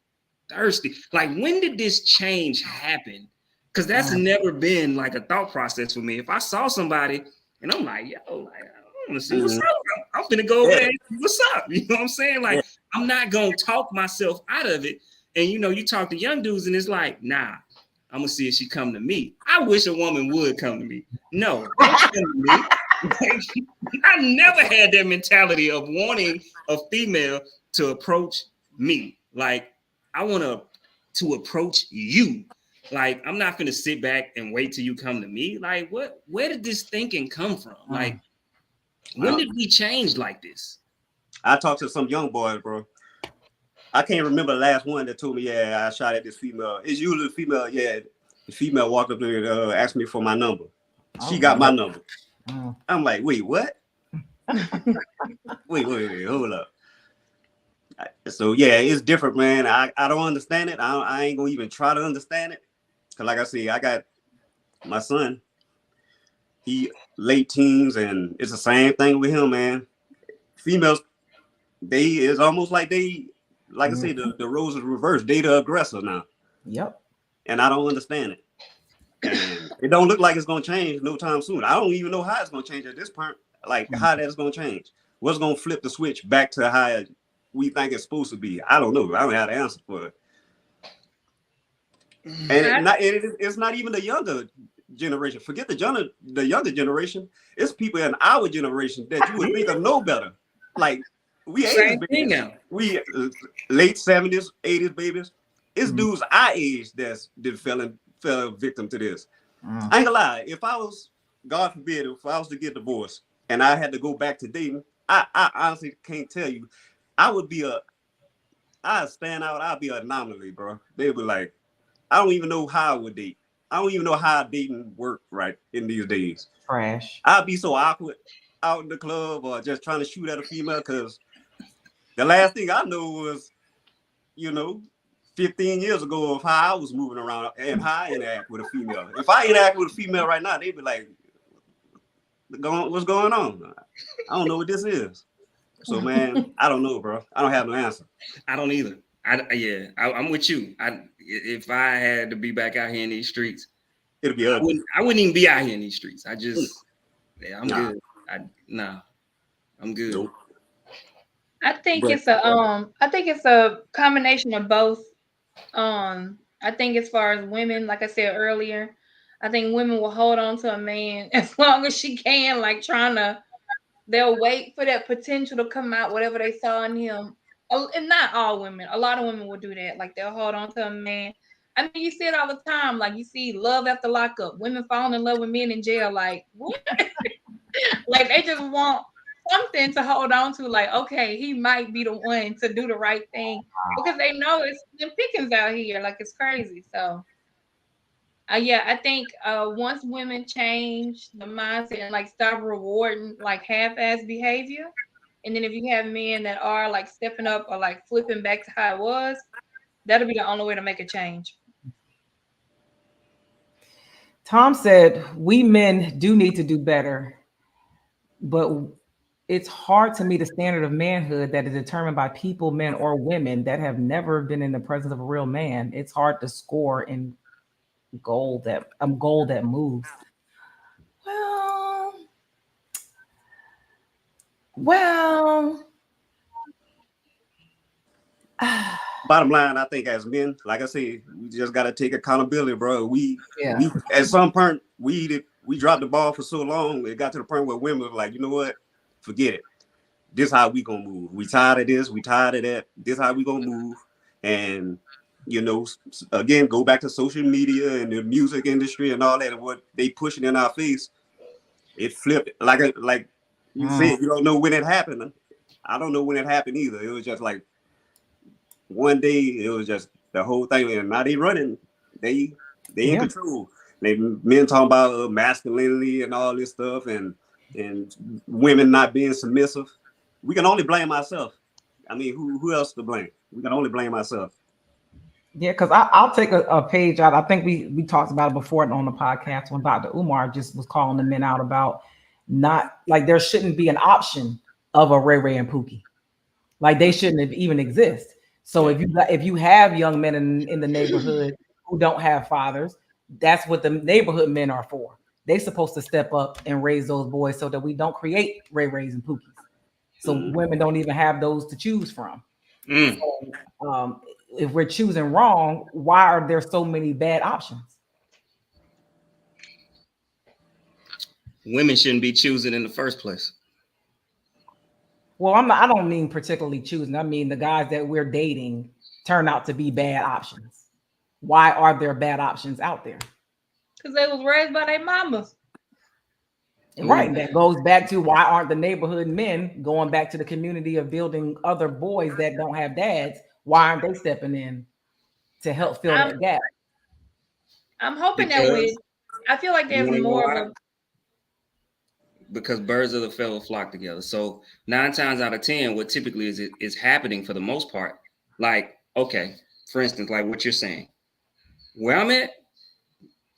thirsty? Like when did this change happen? Because that's never been like a thought process for me. If I saw somebody and I'm like, yo, like, I want to see what's up. I'm finna go over there and see what's up. You know what I'm saying? Like I'm not gonna talk myself out of it. And you talk to young dudes and it's like, nah, I'm gonna see if she come to me. I wish a woman would come to me. No, don't come to me. I never had that mentality of wanting a female to approach me. Like I want to approach you. Like I'm not gonna sit back and wait till you come to me. Like where did this thinking come from? Like when did we change like this? I talked to some young boys, bro. I can't remember the last one that told me, yeah, I shot at this female. It's usually the female, yeah. The female walked up there and asked me for my number. She got my number. I'm like, wait, what? wait, hold up. So yeah, it's different, man. I don't understand it. I ain't gonna even try to understand it. Cause like I say, I got my son. He late teens, and it's the same thing with him, man. Females, it's almost like they. Like I say, the roles is reversed. They the aggressor now. Yep. And I don't understand it. And it don't look like it's gonna change no time soon. I don't even know how it's gonna change at this point. Like how that's gonna change. What's gonna flip the switch back to how we think it's supposed to be? I don't know. I don't have the answer for it. And it's not even the younger generation. Forget the younger generation. It's people in our generation that you would think of know better. Like we 80s babies. We late 70s, 80s babies. It's dudes our age that fell victim to this. I ain't gonna lie. If I was, God forbid, if I was to get divorced and I had to go back to dating, I honestly can't tell you. I'd stand out. I'd be an anomaly, bro. They'd be like, I don't even know how I would date. I don't even know how dating work right in these days. Trash. I'd be so awkward out in the club or just trying to shoot at a female because the last thing I know was, 15 years ago of how I was moving around and how I interact with a female. If I interact with a female right now, they'd be like, what's going on? I don't know what this is. So, man, I don't know, bro. I don't have no answer. I don't either. I'm with you. If I had to be back out here in these streets, it'll be ugly. I wouldn't even be out here in these streets. I'm good. I'm good. Nope. I think it's a combination of both. I think as far as women, like I said earlier, I think women will hold on to a man as long as she can, like trying to they'll wait for that potential to come out, whatever they saw in him. And not all women. A lot of women will do that. Like they'll hold on to a man. I mean, you see it all the time. Like you see love after lockup. Women falling in love with men in jail. Like what? Like they just want something to hold on to. Like okay, he might be the one to do the right thing because they know it's them pickings out here. Like it's crazy. So. Yeah, I think once women change the mindset and like stop rewarding like half-ass behavior, and then if you have men that are like stepping up or like flipping back to how it was, that'll be the only way to make a change. Tom said, we men do need to do better, but it's hard to meet a standard of manhood that is determined by people, men or women that have never been in the presence of a real man. It's hard to score in goal that moves. Well. Bottom line, I think as men, like I said, we just got to take accountability, bro. We at some point we dropped the ball for so long. It got to the point where women were like, you know what, forget it. This how we gonna move. We tired of this. We tired of that. This how we gonna move. And again, go back to social media and the music industry and all that, and what they pushing in our face. It flipped like you said. You don't know when it happened. I don't know when it happened either. It was just like one day. It was just the whole thing, and now they running. They in control. Men talking about masculinity and all this stuff, and women not being submissive. We can only blame ourselves. I mean, who else to blame? We can only blame ourselves. Yeah, because I'll take a page out. I think we talked about it before on the podcast when Dr. Umar just was calling the men out about not like there shouldn't be an option of a Ray Ray and Pookie. Like they shouldn't even exist. So if you have young men in the neighborhood who don't have fathers, that's what the neighborhood men are for. They're supposed to step up and raise those boys so that we don't create Ray Rays and Pookies. So women don't even have those to choose from. So, if we're choosing wrong, why are there so many bad options? Women shouldn't be choosing in the first place. Well, I don't mean particularly choosing. I mean the guys that we're dating turn out to be bad options. Why are there bad options out there? Because they was raised by their mamas. Right. And that goes back to why aren't the neighborhood men going back to the community of building other boys that don't have dads? Why aren't they stepping in to help fill that gap? I'm hoping that I feel like there's more of a... Because birds of the feather flock together. So 9 times out of 10, what typically is happening for the most part, like, okay, for instance, like what you're saying, where I'm at,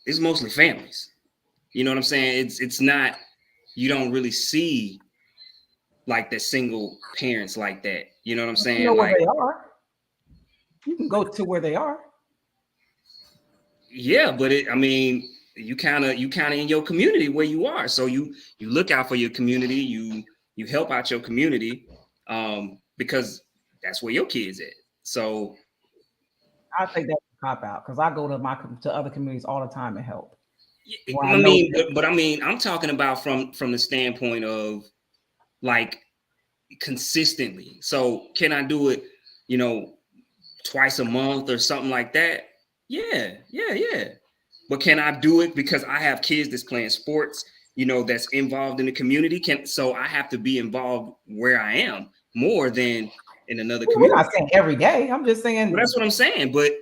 it's mostly families. You know what I'm saying? It's not, you don't really see like the single parents like that. You know what I'm saying? You know where they are. You can go to where they are. Yeah, but you kind of in your community where you are. So you look out for your community, you help out your community, because that's where your kids at. So I think that's a cop out because I go to other communities all the time and help. I'm talking about from the standpoint of like consistently. So can I do it, twice a month or something like that? Yeah. But can I do it because I have kids that's playing sports, that's involved in the community? So I have to be involved where I am more than in another community. I'm not saying every day. I'm just saying. Well, that's what I'm saying. But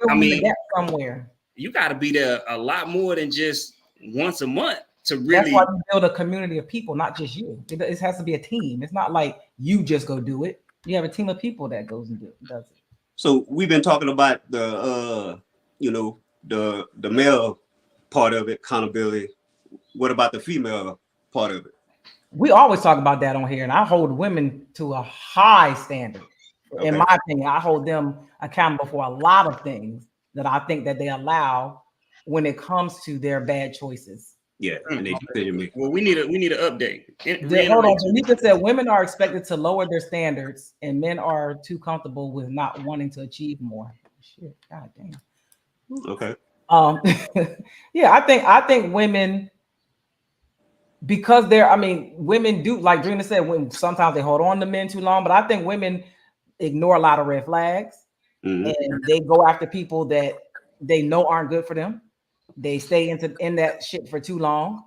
somewhere you got to be there a lot more than just once a month to really. That's why you build a community of people, not just you. It has to be a team. It's not like you just go do it. You have a team of people that goes and does it. So we've been talking about the male part of it, accountability. What about the female part of it? We always talk about that on here, and I hold women to a high standard. Okay. In my opinion, I hold them accountable for a lot of things that I think that they allow when it comes to their bad choices. Yeah, and well, we need an update. Hold on, Nika said women are expected to lower their standards, and men are too comfortable with not wanting to achieve more. Shit, god damn. Okay. Yeah, I think women because I mean, women do, like Drena said, when sometimes they hold on to men too long, but I think women ignore a lot of red flags Mhm. and they go after people that they know aren't good for them. They stay in that shit for too long.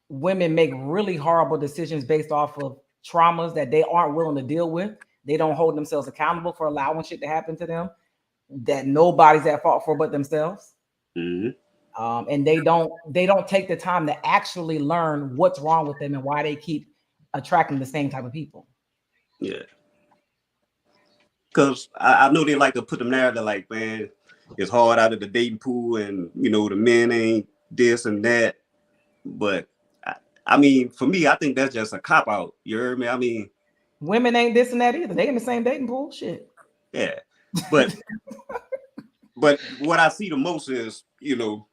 Women make really horrible decisions based off of traumas that they aren't willing to deal with. They don't hold themselves accountable for allowing shit to happen to them that nobody's at fault for but themselves. Mhm. And they don't take the time to actually learn what's wrong with them and why they keep attracting the same type of people. Yeah. Because I know they like to put them narrative like, man, it's hard out of the dating pool and, you know, the men ain't this and that. But I mean, for me, I think that's just a cop out. You heard me? I mean, Women ain't this and that either. They in the same dating pool. Shit. yeah. But what I see the most is, you know,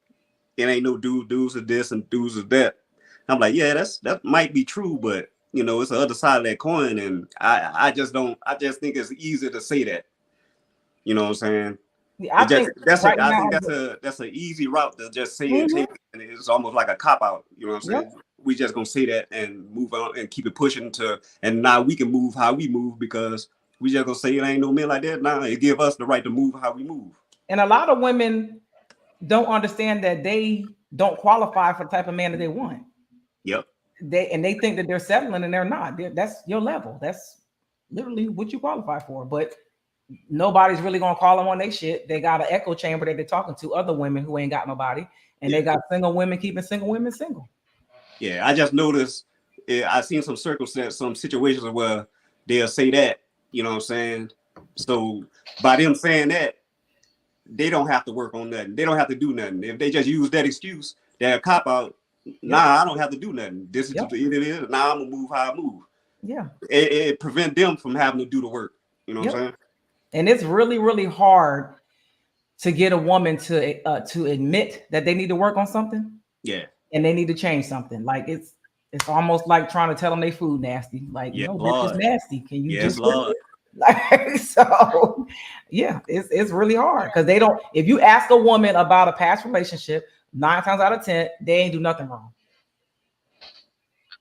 it ain't no dudes are this and dudes are that. I'm like, yeah, that might be true, but you know, it's the other side of that coin, and I just think it's easy to say that. You know what I'm saying? Yeah, I think right I now, think that's an easy route to just say and Mhm. take, and it's almost like a cop out. You know what I'm Yep. saying? We just gonna say that and move on and keep it pushing and now we can move how we move because we just gonna say it ain't no men like that. Now it give us the right to move how we move. And a lot of women don't understand that they don't qualify for the type of man that they want. Yep. They think that they're settling and they're not. That's your level. That's literally what you qualify for. But nobody's really gonna call them on their shit. They got an echo chamber that they're talking to other women who ain't got nobody, and they got single women keeping single women single. Yeah, I just noticed. I've seen some some situations where they'll say that. You know what I'm saying? So by them saying that, they don't have to work on nothing. They don't have to do nothing. If they just use that excuse, that cop out. Nah, I don't have to do nothing. This is Yep. it is. Now I'm gonna move how I move. Yeah. It prevent them from having to do the work. You know what I'm saying? And it's really, really hard to get a woman to admit that they need to work on something. Yeah. And they need to change something. Like it's almost like trying to tell them they food nasty. Like, Yeah, no, bitch, it's Lord. nasty. Can you Yes, just Lord. like so? Yeah, it's really hard because they don't. If you ask a woman about a past relationship, 9 times out of 10, they ain't do nothing wrong.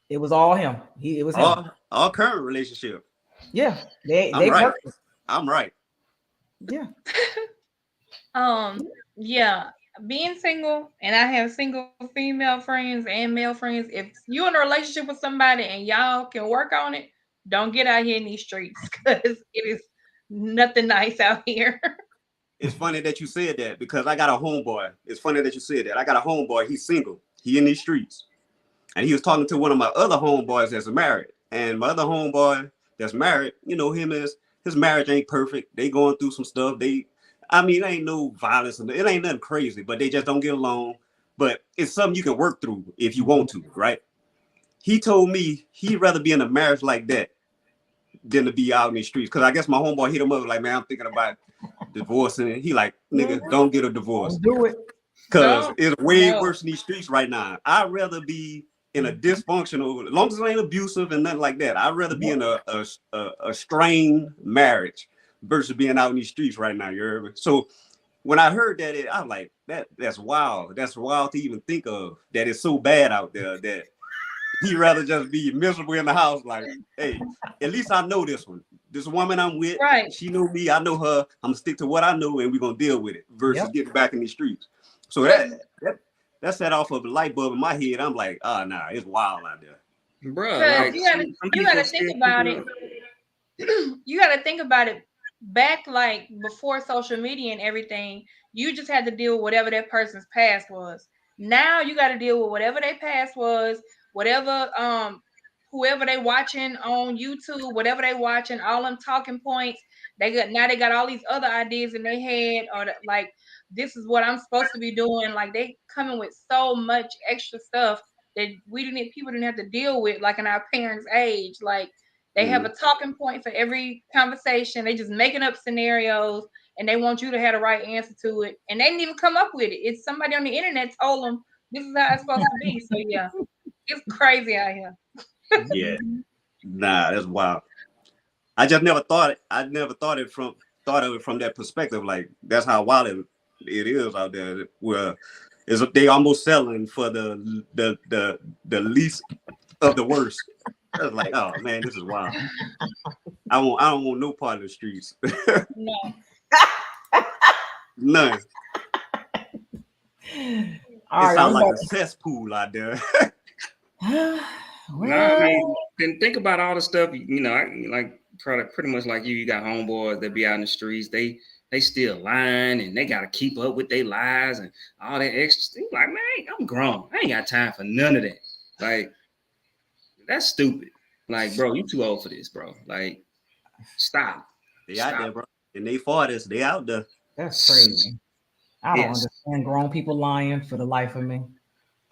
It was all him. It was him. All current relationship. Yeah, they right. perfect. I'm right. Yeah. Yeah, being single and I have single female friends and male friends. If you're in a relationship with somebody and y'all can work on it, don't get out here in these streets because it is nothing nice out here. It's funny that you said that because I got a homeboy. It's funny that you said that. I got a homeboy. He's single. He in these streets. And he was talking to one of my other homeboys that's married. And my other homeboy that's married, you know, his marriage ain't perfect. They going through some stuff. It ain't no violence. It ain't nothing crazy, but they just don't get along. But it's something you can work through if you want to, right? He told me he'd rather be in a marriage like that than to be out in the streets. Because I guess my homeboy hit him up like, man, I'm thinking about divorcing. And he like, nigga, don't get a divorce. Don't do it. Because it's way worse in these streets right now. I'd rather be in a dysfunctional, as long as it ain't abusive and nothing like that. I'd rather be in a strained marriage versus being out in these streets right now. You heard me? So when I heard that, I was like, that's wild. That's wild to even think of, that it's so bad out there that he'd rather just be miserable in the house. Like, hey, at least I know this one. This woman I'm with, Right. She know me, I know her. I'm gonna stick to what I know and we're gonna deal with it versus getting back in the streets. So that set off of a light bulb in my head. I'm like, nah, it's wild out there. Bro, like, you gotta think about it. You gotta think about it. Back like before social media and everything, you just had to deal with whatever that person's past was. Now you got to deal with whatever their past was, whatever whoever they watching on YouTube, whatever they watching, all them talking points. They got all these other ideas in their head, or like this is what I'm supposed to be doing. Like they coming with so much extra stuff that people didn't have to deal with like in our parents' age. Like they have a talking point for every conversation. They just making up scenarios and they want you to have the right answer to it. And they didn't even come up with it. It's somebody on the internet told them this is how it's supposed to be. So yeah, it's crazy out here. Yeah. Nah, that's wild. I just never thought it. I never thought of it from that perspective. Like that's how wild it is out there. Where Is they almost selling for the least of the worst. I was like, oh man, this is wild. I don't want no part of the streets. No. None. All It sounds right, like a cesspool out there. well, No, I mean, then think about all the stuff, you know, like pretty much like you got homeboys that be out in the streets, they still lying and they got to keep up with their lies and all that extra stuff. Like, man, I'm grown. I ain't got time for none of that. Like, that's stupid. Like, bro, you too old for this, bro. Like, stop. They out there, bro. And they 40s, they out there. that's crazy. I don't understand grown people lying for the life of me.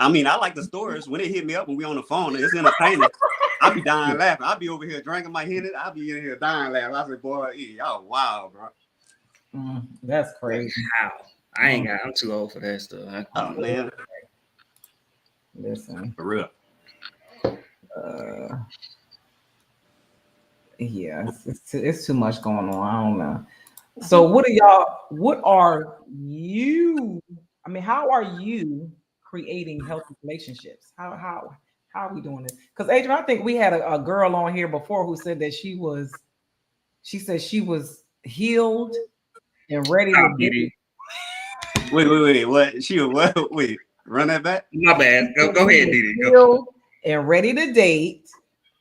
I mean, I like the stories when they hit me up when we on the phone. It's entertaining. I be dying laughing. I be over here drinking my Henny. I be in here dying laughing. I say, boy, y'all wow, bro. That's crazy. How? I'm too old for that stuff. Oh man. Listen. For real. Yeah, it's too much going on. I don't know. So what are you? I mean, how are you creating healthy relationships? How are we doing this? Because Adrian, I think we had a girl on here before who said that she said she was healed and ready to be. Wait, what? She was what? Wait, run that back? My bad. Go ahead, Didi. Healed and ready to date.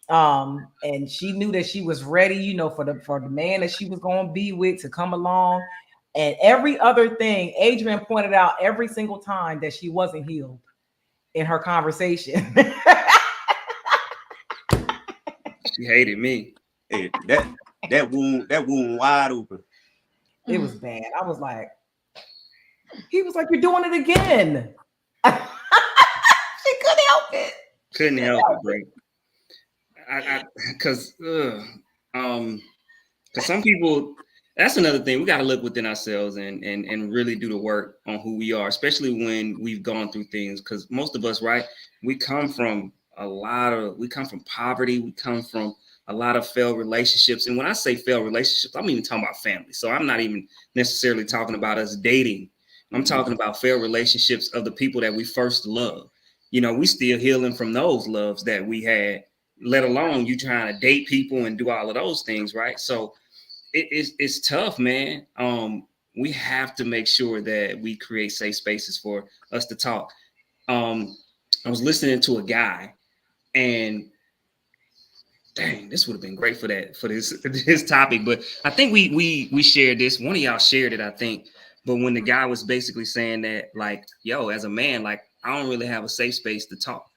And she knew that she was ready, you know, for the man that she was going to be with to come along. And every other thing, Adrian pointed out every single time that she wasn't healed in her conversation. She hated me. Hey, that wound wide open. It was bad. I was like, he was like, you're doing it again. She couldn't help it. Couldn't help it, bro. Because some people, that's another thing. We got to look within ourselves and really do the work on who we are, especially when we've gone through things. Because most of us, right, we come from poverty. We come from a lot of failed relationships. And when I say failed relationships, I'm even talking about family. So I'm not even necessarily talking about us dating. I'm talking about failed relationships of the people that we first loved. You know, we still healing from those loves that we had, let alone you trying to date people and do all of those things, right? So it's tough, man. We have to make sure that we create safe spaces for us to talk. I was listening to a guy, and dang, this would have been great for this topic. But I think we shared this. One of y'all shared it, I think. But when the guy was basically saying that, like, yo, as a man, like, I don't really have a safe space to talk,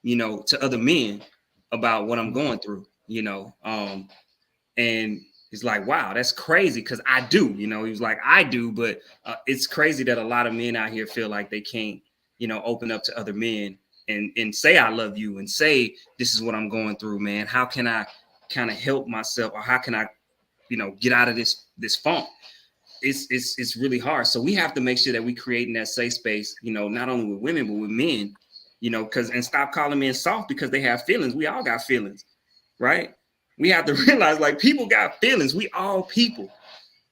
you know, to other men about what I'm going through, you know. And it's like, wow, that's crazy, because I do, you know. He was like, I do, but it's crazy that a lot of men out here feel like they can't, you know, open up to other men and say I love you and say this is what I'm going through, man. How can I kind of help myself, or how can I, you know, get out of this funk? It's really hard. So we have to make sure that we creating that safe space, you know, not only with women but with men, you know, and stop calling men soft because they have feelings. We all got feelings, right? We have to realize, like, people got feelings. We all people.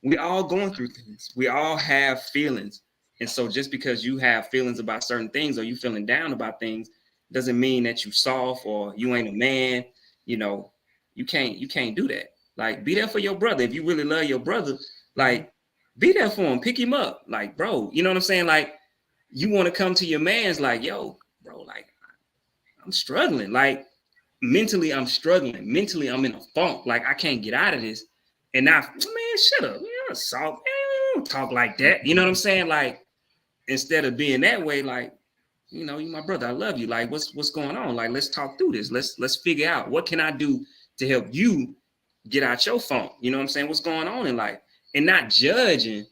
We all going through things. We all have feelings. And so just because you have feelings about certain things or you feeling down about things doesn't mean that you soft or you ain't a man. You know, you can't do that. Like, be there for your brother. If you really love your brother, like, be there for him. Pick him up. Like, bro, you know what I'm saying? Like, you want to come to your man's like, yo, bro, like, I'm struggling. Like, mentally, I'm struggling. Mentally, I'm in a funk. Like, I can't get out of this. And now, man, shut up. You're soft. Man, don't talk like that. You know what I'm saying? Like, instead of being that way, like, you know, you my brother, I love you. Like, what's going on? Like, let's talk through this. Let's figure out what can I do to help you get out your funk. You know what I'm saying? What's going on in life? And not judging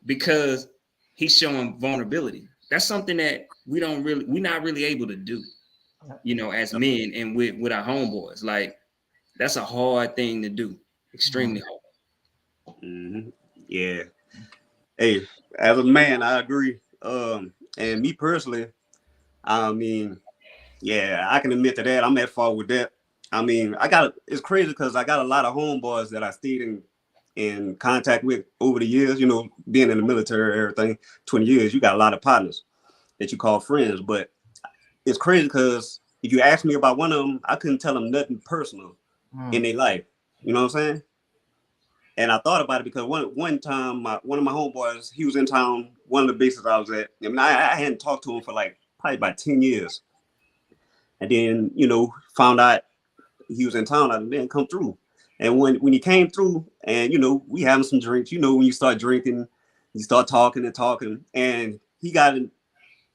because he's showing vulnerability. That's something that we're not really able to do, you know, as men and with our homeboys. Like, that's a hard thing to do. Extremely hard. Mm-hmm. Yeah. Hey, as a man, I agree. And me personally, I mean, yeah, I can admit to that. I'm at fault with that. I mean, it's crazy because I got a lot of homeboys that I stayed in contact with over the years, you know, being in the military, everything, 20 years, you got a lot of partners. that you call friends. But it's crazy because if you ask me about one of them, I couldn't tell them nothing personal in their life. You know what I'm saying? And I thought about it because one time, one of my homeboys, he was in town, one of the bases I was at. I mean, I hadn't talked to him for like probably about 10 years. And then, found out he was in town, I didn't come through. And when he came through and, we having some drinks, when you start drinking, you start talking and talking. And he got,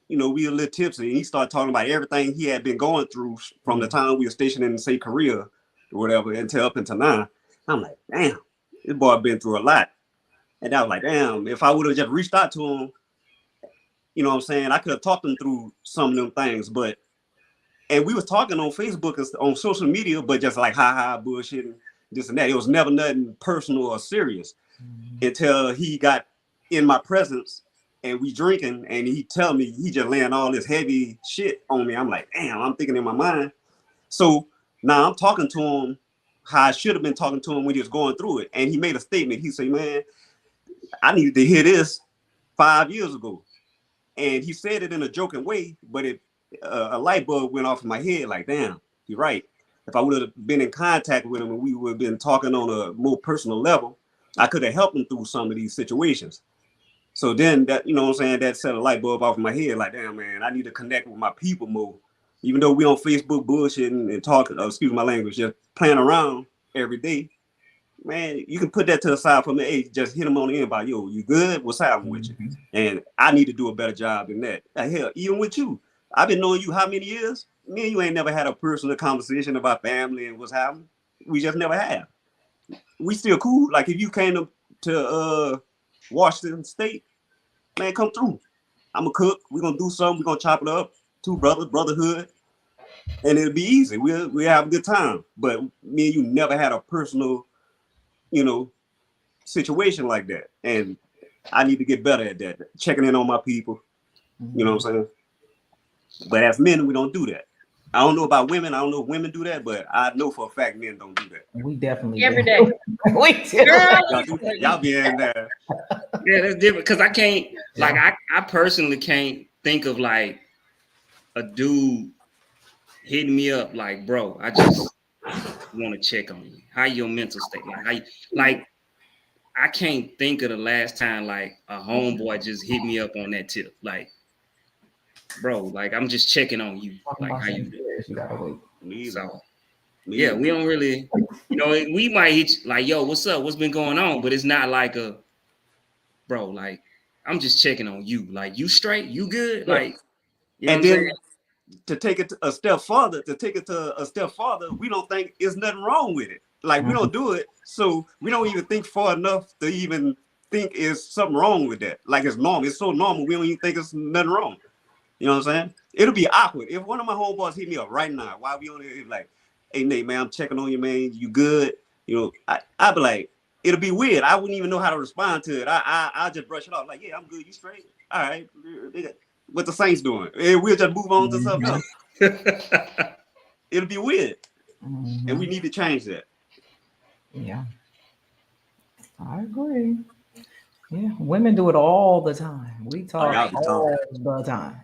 we were a little tipsy. And he started talking about everything he had been going through from the time we were stationed in, say, Korea or whatever, up until now. I'm like, damn. This boy been through a lot. And I was like, damn, if I would have just reached out to him, you know what I'm saying? I could have talked him through some of them things. And we was talking on Facebook and on social media, but just like bullshit and this and that. It was never nothing personal or serious until he got in my presence and we drinking and he tell me he just laying all this heavy shit on me. I'm like, damn, I'm thinking in my mind. So now I'm talking to him how I should have been talking to him when he was going through it. And he made a statement. He said, man, I needed to hear this 5 years ago. And he said it in a joking way, but a light bulb went off in my head like, damn, you're right. If I would have been in contact with him and we would have been talking on a more personal level, I could have helped him through some of these situations. So then that, that set a light bulb off in my head like, damn, man, I need to connect with my people more. Even though we on Facebook bullshitting and talking, excuse my language, just playing around every day, man, you can put that to the side for me. Hey, just hit them on the inbox. Yo, you good? What's happening with you? And I need to do a better job than that. Hell, even with you, I've been knowing you how many years? Me and you ain't never had a personal conversation about family and what's happening. We just never have. We still cool. Like if you came to Washington State, man, come through. I'm a cook. We're gonna do something. We're gonna chop it up. Two brothers, brotherhood, and it'll be easy. We'll have a good time. But me and you never had a personal, situation like that. And I need to get better at that. Checking in on my people. You know what I'm saying? But as men, we don't do that. I don't know about women. I don't know if women do that, but I know for a fact men don't do that. We definitely every do. day. We do. Y'all be in there. Yeah, that's different. Because I can't, like, I personally can't think of like a dude hitting me up like, bro, I just want to check on you. How your mental state? Like, I can't think of the last time like a homeboy just hit me up on that tip. Like, bro, like I'm just checking on you. Like how you doing? So yeah, we don't really, we might hit you, like, yo, what's up? What's been going on? But it's not like a, bro, like I'm just checking on you. Like, you straight? You good? Yeah. Like, you know and then to take it a step farther, we don't think there's nothing wrong with it. Like we don't do it, so we don't even think far enough to even think is something wrong with that. Like it's normal. It's so normal. We don't even think it's nothing wrong. You know what I'm saying? It'll be awkward if one of my homeboys hit me up right now while we on it. Like, hey Nate, man, I'm checking on you, man. You good? I'd be like, it'll be weird. I wouldn't even know how to respond to it. I'll just brush it off. Like, yeah, I'm good. You straight? All right. What the Saints doing? We'll just move on to something else. It'll be weird, and we need to change that. Yeah, I agree. Yeah, women do it all the time. We talk all the time.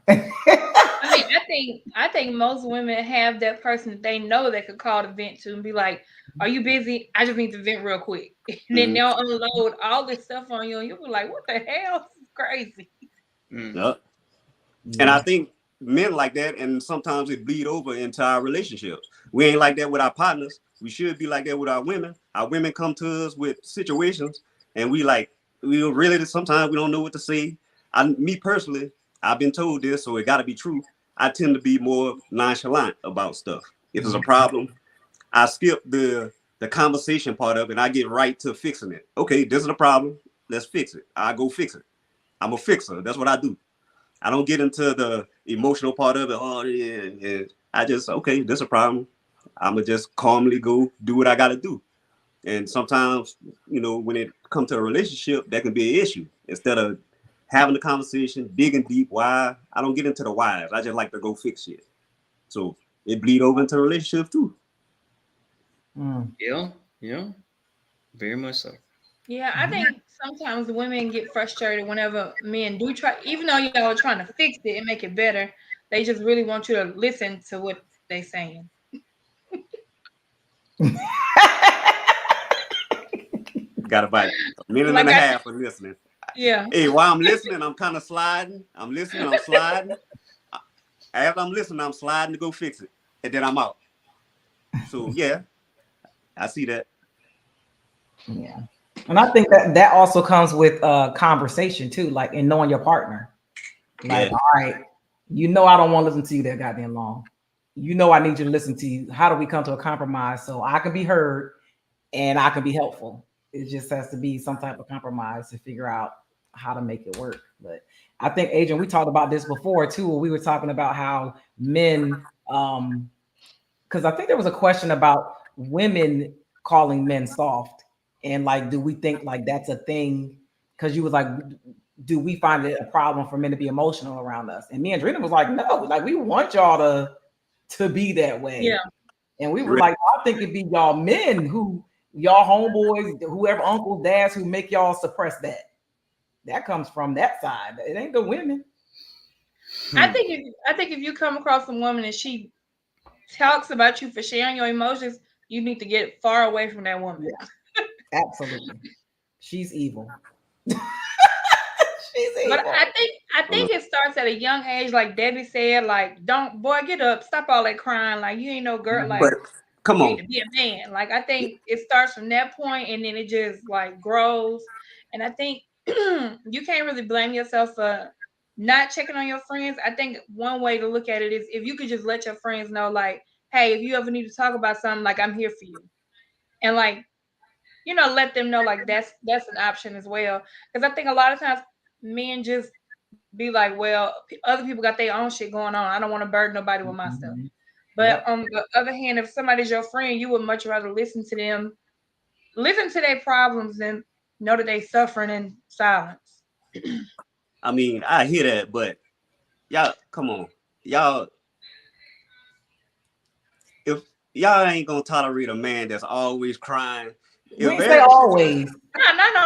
I think most women have that person that they know they could call to vent to and be like, "Are you busy? I just need to vent real quick." And then they'll unload all this stuff on you, and you'll be like, "What the hell? This is crazy." Yep. And I think men like that, and sometimes it bleed over into our relationships. We ain't like that with our partners. We should be like that with our women. Our women come to us with situations, and we really sometimes we don't know what to say. Me personally, I've been told this, so it got to be true. I tend to be more nonchalant about stuff. If there's a problem, I skip the conversation part of it, and I get right to fixing it. Okay, this is a problem. Let's fix it. I go fix it. I'm a fixer. That's what I do. I don't get into the emotional part of it. Oh, yeah. I just, okay, this is a problem. I'm going to just calmly go do what I got to do. And sometimes, when it comes to a relationship, that can be an issue. Instead of having the conversation, digging deep, why, I don't get into the whys. I just like to go fix shit. So it bleed over into a relationship too. Yeah. Very much so. Yeah, I think sometimes women get frustrated whenever men do try, even though y'all are trying to fix it and make it better, they just really want you to listen to what they're saying. Got about a minute Like and a I half of listening. Yeah. Hey, while I'm listening, I'm kind of sliding. I'm listening, I'm sliding. After I'm listening, I'm sliding to go fix it. And then I'm out. So yeah, I see that. Yeah. And I think that also comes with conversation too, like in knowing your partner. Like, Yeah. all right, you know I don't want to listen to you that goddamn long. You know I need you to listen to you. How do we come to a compromise so I can be heard and I can be helpful? It just has to be some type of compromise to figure out how to make it work. But I think, Adrian, we talked about this before too. We were talking about how men, because I think there was a question about women calling men soft, and like, do we think like that's a thing? Because you was like, do we find it a problem for men to be emotional around us? And me and Drena was like, no, like we want y'all to be that way. Yeah. And we were like, I think it'd be y'all men who y'all homeboys, whoever uncles, dads who make y'all suppress that. That comes from that side. It ain't the women. I think if you come across a woman and she talks about you for sharing your emotions, you need to get far away from that woman. Yeah, absolutely. She's evil. She's evil. But I think it starts at a young age, like Debbie said, like, don't, boy, get up, stop all that crying, like you ain't no girl, like But come you on. need to be a man. Like I think it starts from that point and then it just like grows. And I think you can't really blame yourself for not checking on your friends. I think one way to look at it is if you could just let your friends know, like, hey, if you ever need to talk about something, like I'm here for you. And like, let them know like that's an option as well. Because I think a lot of times men just be like, well, other people got their own shit going on. I don't want to burden nobody with my stuff. But on the other hand, if somebody's your friend, you would much rather listen to them, listen to their problems, than know that they suffering in silence. I mean, I hear that, but y'all, come on. Y'all, if y'all ain't gonna tolerate a man that's always crying. We ain't say always. No,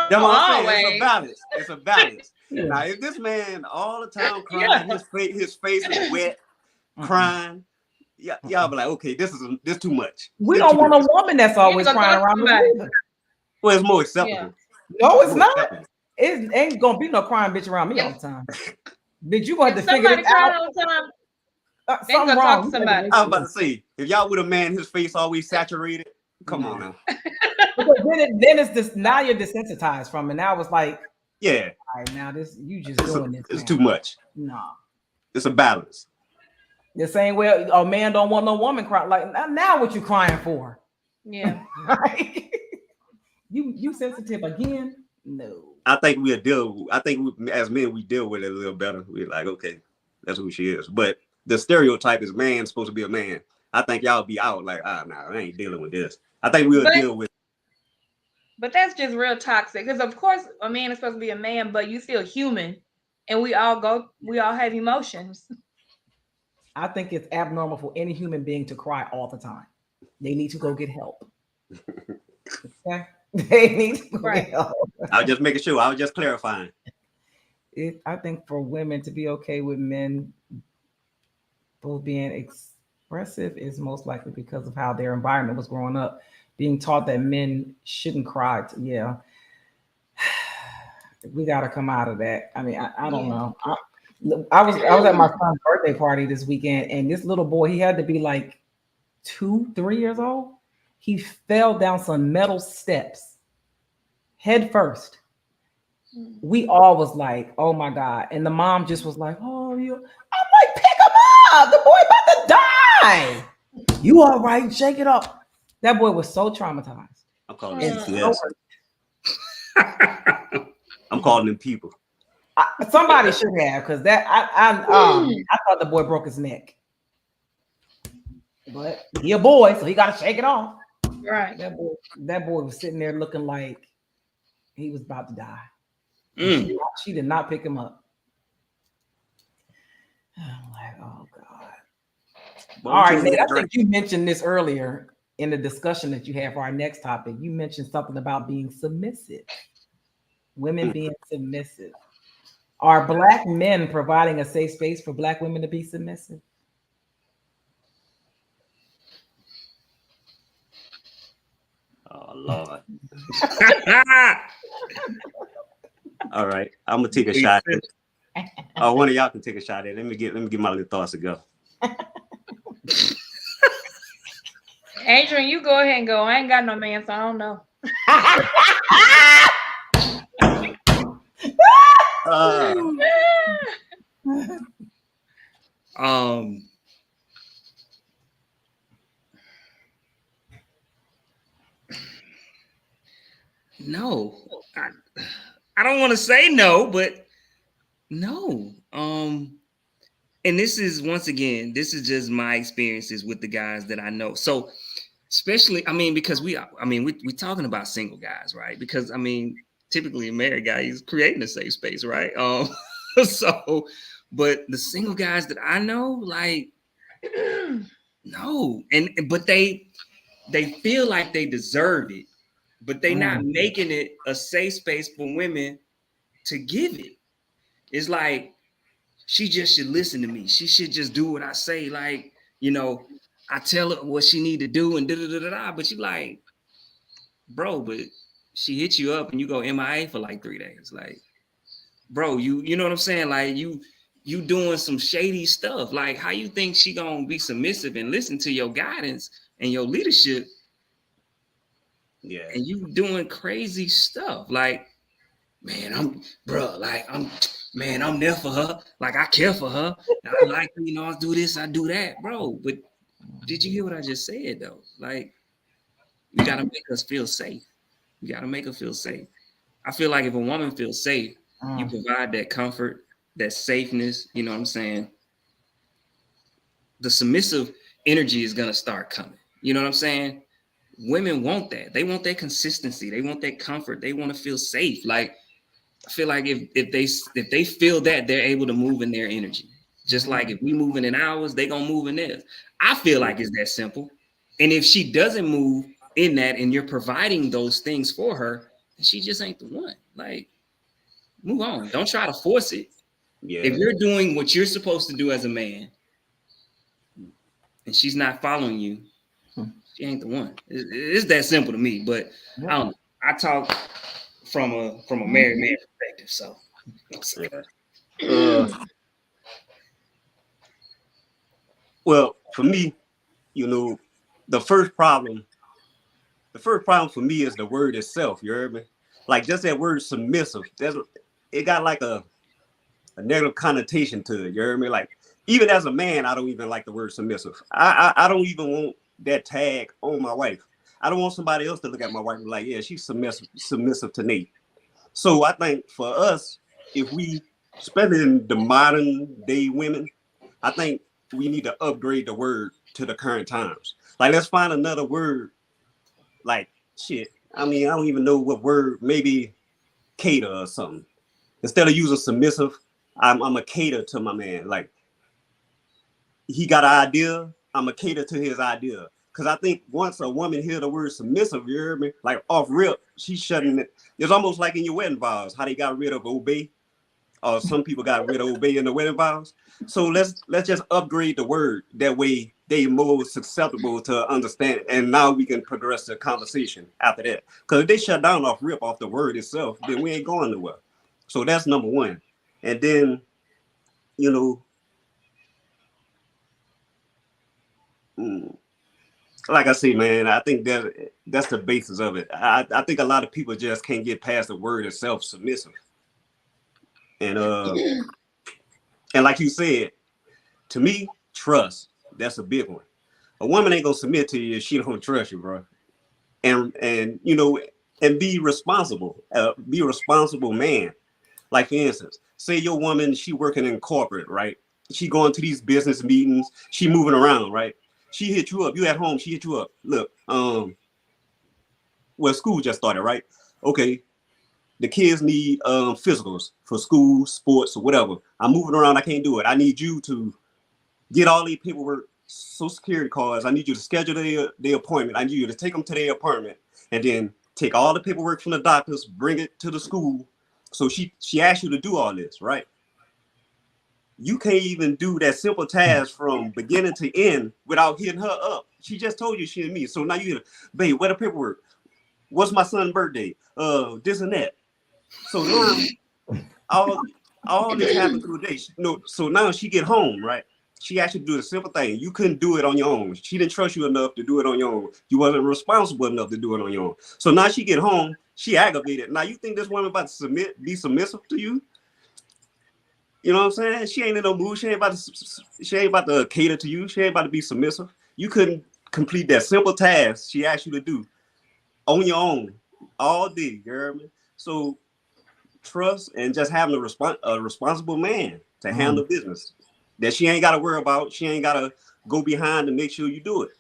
That's what I'm saying. always. It's a balance. It's a balance. Yeah. Now, if this man all the time crying, his face is wet, crying, y'all be like, okay, this too much. We don't want a woman that's always crying around us. Well, it's more acceptable. Yeah. No, it's not. Acceptable. It ain't gonna be no crying bitch around me all the time. Bitch, you gonna have to figure it out. All the time, they gonna talk to somebody. I was about to say, if y'all with a man, his face always saturated. Come on now. Because then it's this. Now you're desensitized from it. Now it's like, yeah. All right, now this you just doing this. It's too much. Nah. It's a balance. The same way a man don't want no woman cry. Like now, what you crying for? Yeah. You sensitive again? No. I think as men we deal with it a little better. We're like, okay, that's who she is. But the stereotype is man's supposed to be a man. I think y'all be out like, nah, I ain't dealing with this. I think we'll deal with. But that's just real toxic. Because of course a man is supposed to be a man, but you still human, and we all have emotions. I think it's abnormal for any human being to cry all the time. They need to go get help. Okay? They need to go get help. I was just making sure. I was just clarifying. I think for women to be okay with men both being expressive is most likely because of how their environment was growing up, being taught that men shouldn't cry. Yeah. We got to come out of that. I mean, I don't know. I was at my son's birthday party this weekend, and this little boy, he had to be like 2-3 years old. He fell down some metal steps head first. We all was like, oh my God. And the mom just was like, oh, I'm like, pick him up. The boy about to die. You all right? Shake it up. That boy was so traumatized. I'm calling them I'm calling them people. Somebody should have, because I thought the boy broke his neck. But he a boy, so he got to shake it off. Right. That boy was sitting there looking like he was about to die. She did not pick him up. I'm like, oh God. All right, Nate, I think you mentioned this earlier in the discussion that you had for our next topic. You mentioned something about being submissive. women being submissive. Are Black men providing a safe space for Black women to be submissive? Oh Lord. All right, I'm gonna take a shot at it. Oh, one of y'all can take a shot at it. Let me get my little thoughts to go. Adrian, you go ahead and go. I ain't got no man, so I don't know. No, I don't want to say no, but no. And this is, once again, this is just my experiences with the guys that I know. So especially, I mean, because we're talking about single guys, right? Because I mean, typically a married guy is creating a safe space, right? So, but the single guys that I know, like, no, but they feel like they deserve it, but they not making it a safe space for women to give it. It's like, she just should listen to me. She should just do what I say. Like, you know, I tell her what she need to do and da-da-da-da-da. But you like, bro, but she hit you up and you go MIA for like 3 days. Like, bro, you know what I'm saying? Like, you doing some shady stuff. Like, how you think she gonna be submissive and listen to your guidance and your leadership? Yeah. And you doing crazy stuff. Like, man, I'm there for her. Like, I care for her. I like, you know, I do this, I do that, bro. But did you hear what I just said, though? Like, you got to make us feel safe. You got to make her feel safe. I feel like if a woman feels safe, you provide that comfort, that safeness, you know what I'm saying? The submissive energy is going to start coming. You know what I'm saying? Women want that. They want that consistency. They want that comfort. They want to feel safe. Like, I feel like if they feel that, they're able to move in their energy. Just like if we moving in ours, they gonna move in theirs. I feel like it's that simple. And if she doesn't move in that and you're providing those things for her, then she just ain't the one. Like, move on. Don't try to force it. Yeah. If you're doing what you're supposed to do as a man and she's not following you, she ain't the one. It's that simple to me. But I don't know. I talk from a married man perspective. So well, for me, you know, the first problem for me is the word itself. You heard me? Like, just that word submissive, it got like a negative connotation to it. You heard me? Like, even as a man, I don't even like the word submissive. I don't even want that tag on my wife. I don't want somebody else to look at my wife and be like, yeah, she's submissive to Nate. So I think for us, if we spend in the modern day women, I think we need to upgrade the word to the current times. Like, let's find another word. Like, shit. I mean, I don't even know what word. Maybe cater or something. Instead of using submissive, I'm a cater to my man. Like, he got an idea, I'm a cater to his idea. Because I think once a woman hear the word submissive, you heard me? Like, off rip, she's shutting it. It's almost like in your wedding vows, how they got rid of obey. Or some people got rid of obey in the wedding vows. So let's just upgrade the word. That way they more susceptible to understand. And now we can progress the conversation after that. Because if they shut down off rip off the word itself, then we ain't going nowhere. So that's number one. And then, you know, like I say, man, I think that's the basis of it. I think a lot of people just can't get past the word itself, submissive. And like you said, to me, trust, that's a big one. A woman ain't gonna submit to you if she don't trust you, bro. And you know, and be responsible man. Like, for instance, say your woman, she working in corporate, right? She going to these business meetings, she moving around, right? She hit you up, you at home, she hit you up. Look, well, school just started, right? Okay, the kids need physicals for school, sports, or whatever. I'm moving around, I can't do it. I need you to get all these paperwork, social security cards. I need you to schedule their appointment. I need you to take them to their apartment and then take all the paperwork from the doctors, bring it to the school, So she asked you to do all this, right? You can't even do that simple task from beginning to end without hitting her up. She just told you she and me. So now you, babe, where the paperwork? What's my son's birthday? This and that. So now all this happened through the day. So now she get home, right? She asked you to do the simple thing. You couldn't do it on your own. She didn't trust you enough to do it on your own. You wasn't responsible enough to do it on your own. So now she get home, she aggravated. Now you think this woman about to be submissive to you? You know what I'm saying? She ain't in no mood. She ain't about to cater to you. She ain't about to be submissive. You couldn't complete that simple task she asked you to do on your own all day, you heard me? So trust and just having a responsible man to handle business that she ain't got to worry about. She ain't got to go behind to make sure you do it.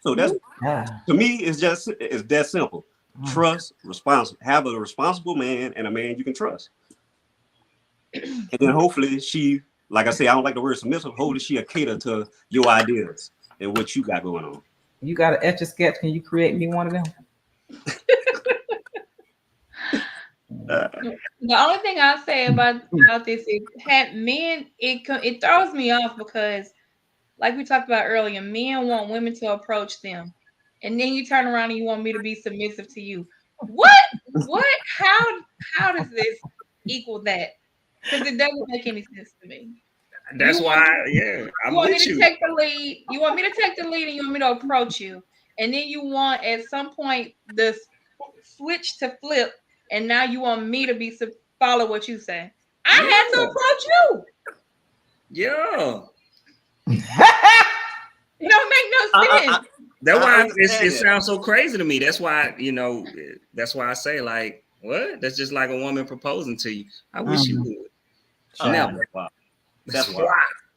So that's to me, it's that simple. Trust, responsible. Have a responsible man and a man you can trust. And then hopefully she, like I say, I don't like the word submissive. Hopefully she'll cater to your ideas and what you got going on. You got an etch a sketch? Can you create me one of them? The only thing I'll say about this is men, it throws me off because, like we talked about earlier, men want women to approach them, and then you turn around and you want me to be submissive to you. What? How does this equal that? Because it doesn't make any sense to me. That's why, I'm you want with me to you. take the lead. You want me to take the lead, and you want me to approach you, and then you want at some point the switch to flip. And now you want me to follow what you say. I had to approach you. Yeah. It don't make no sense. That's why it sounds so crazy to me. That's why, that's why I say, like, what? That's just like a woman proposing to you. I wish you would. Never. Wow. That's why.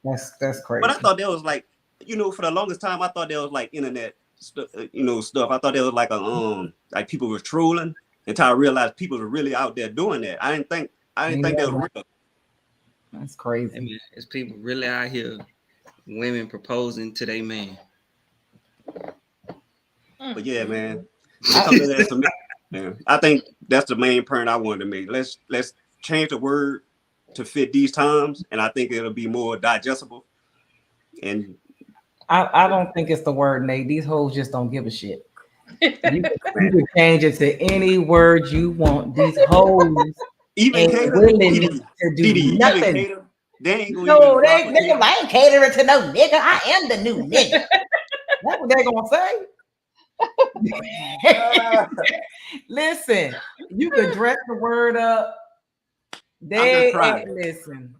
That's crazy. But I thought there was like, for the longest time, I thought there was like internet stuff. I thought there was like like people were trolling. Until I realized people are really out there doing that. I didn't think that was real. That's crazy. I mean, it's people really out here, women proposing to their man. But yeah, man. I think that's the main point I wanted to make. Let's change the word to fit these times, and I think it'll be more digestible. And I don't think it's the word, Nate. These hoes just don't give a shit. You can change it to any word you want. These hoes even ain't willing to do nothing. They ain't nigga, I ain't catering to no nigga. I am the new nigga. That's what they gonna say. Listen, you can dress the word up. They ain't listen.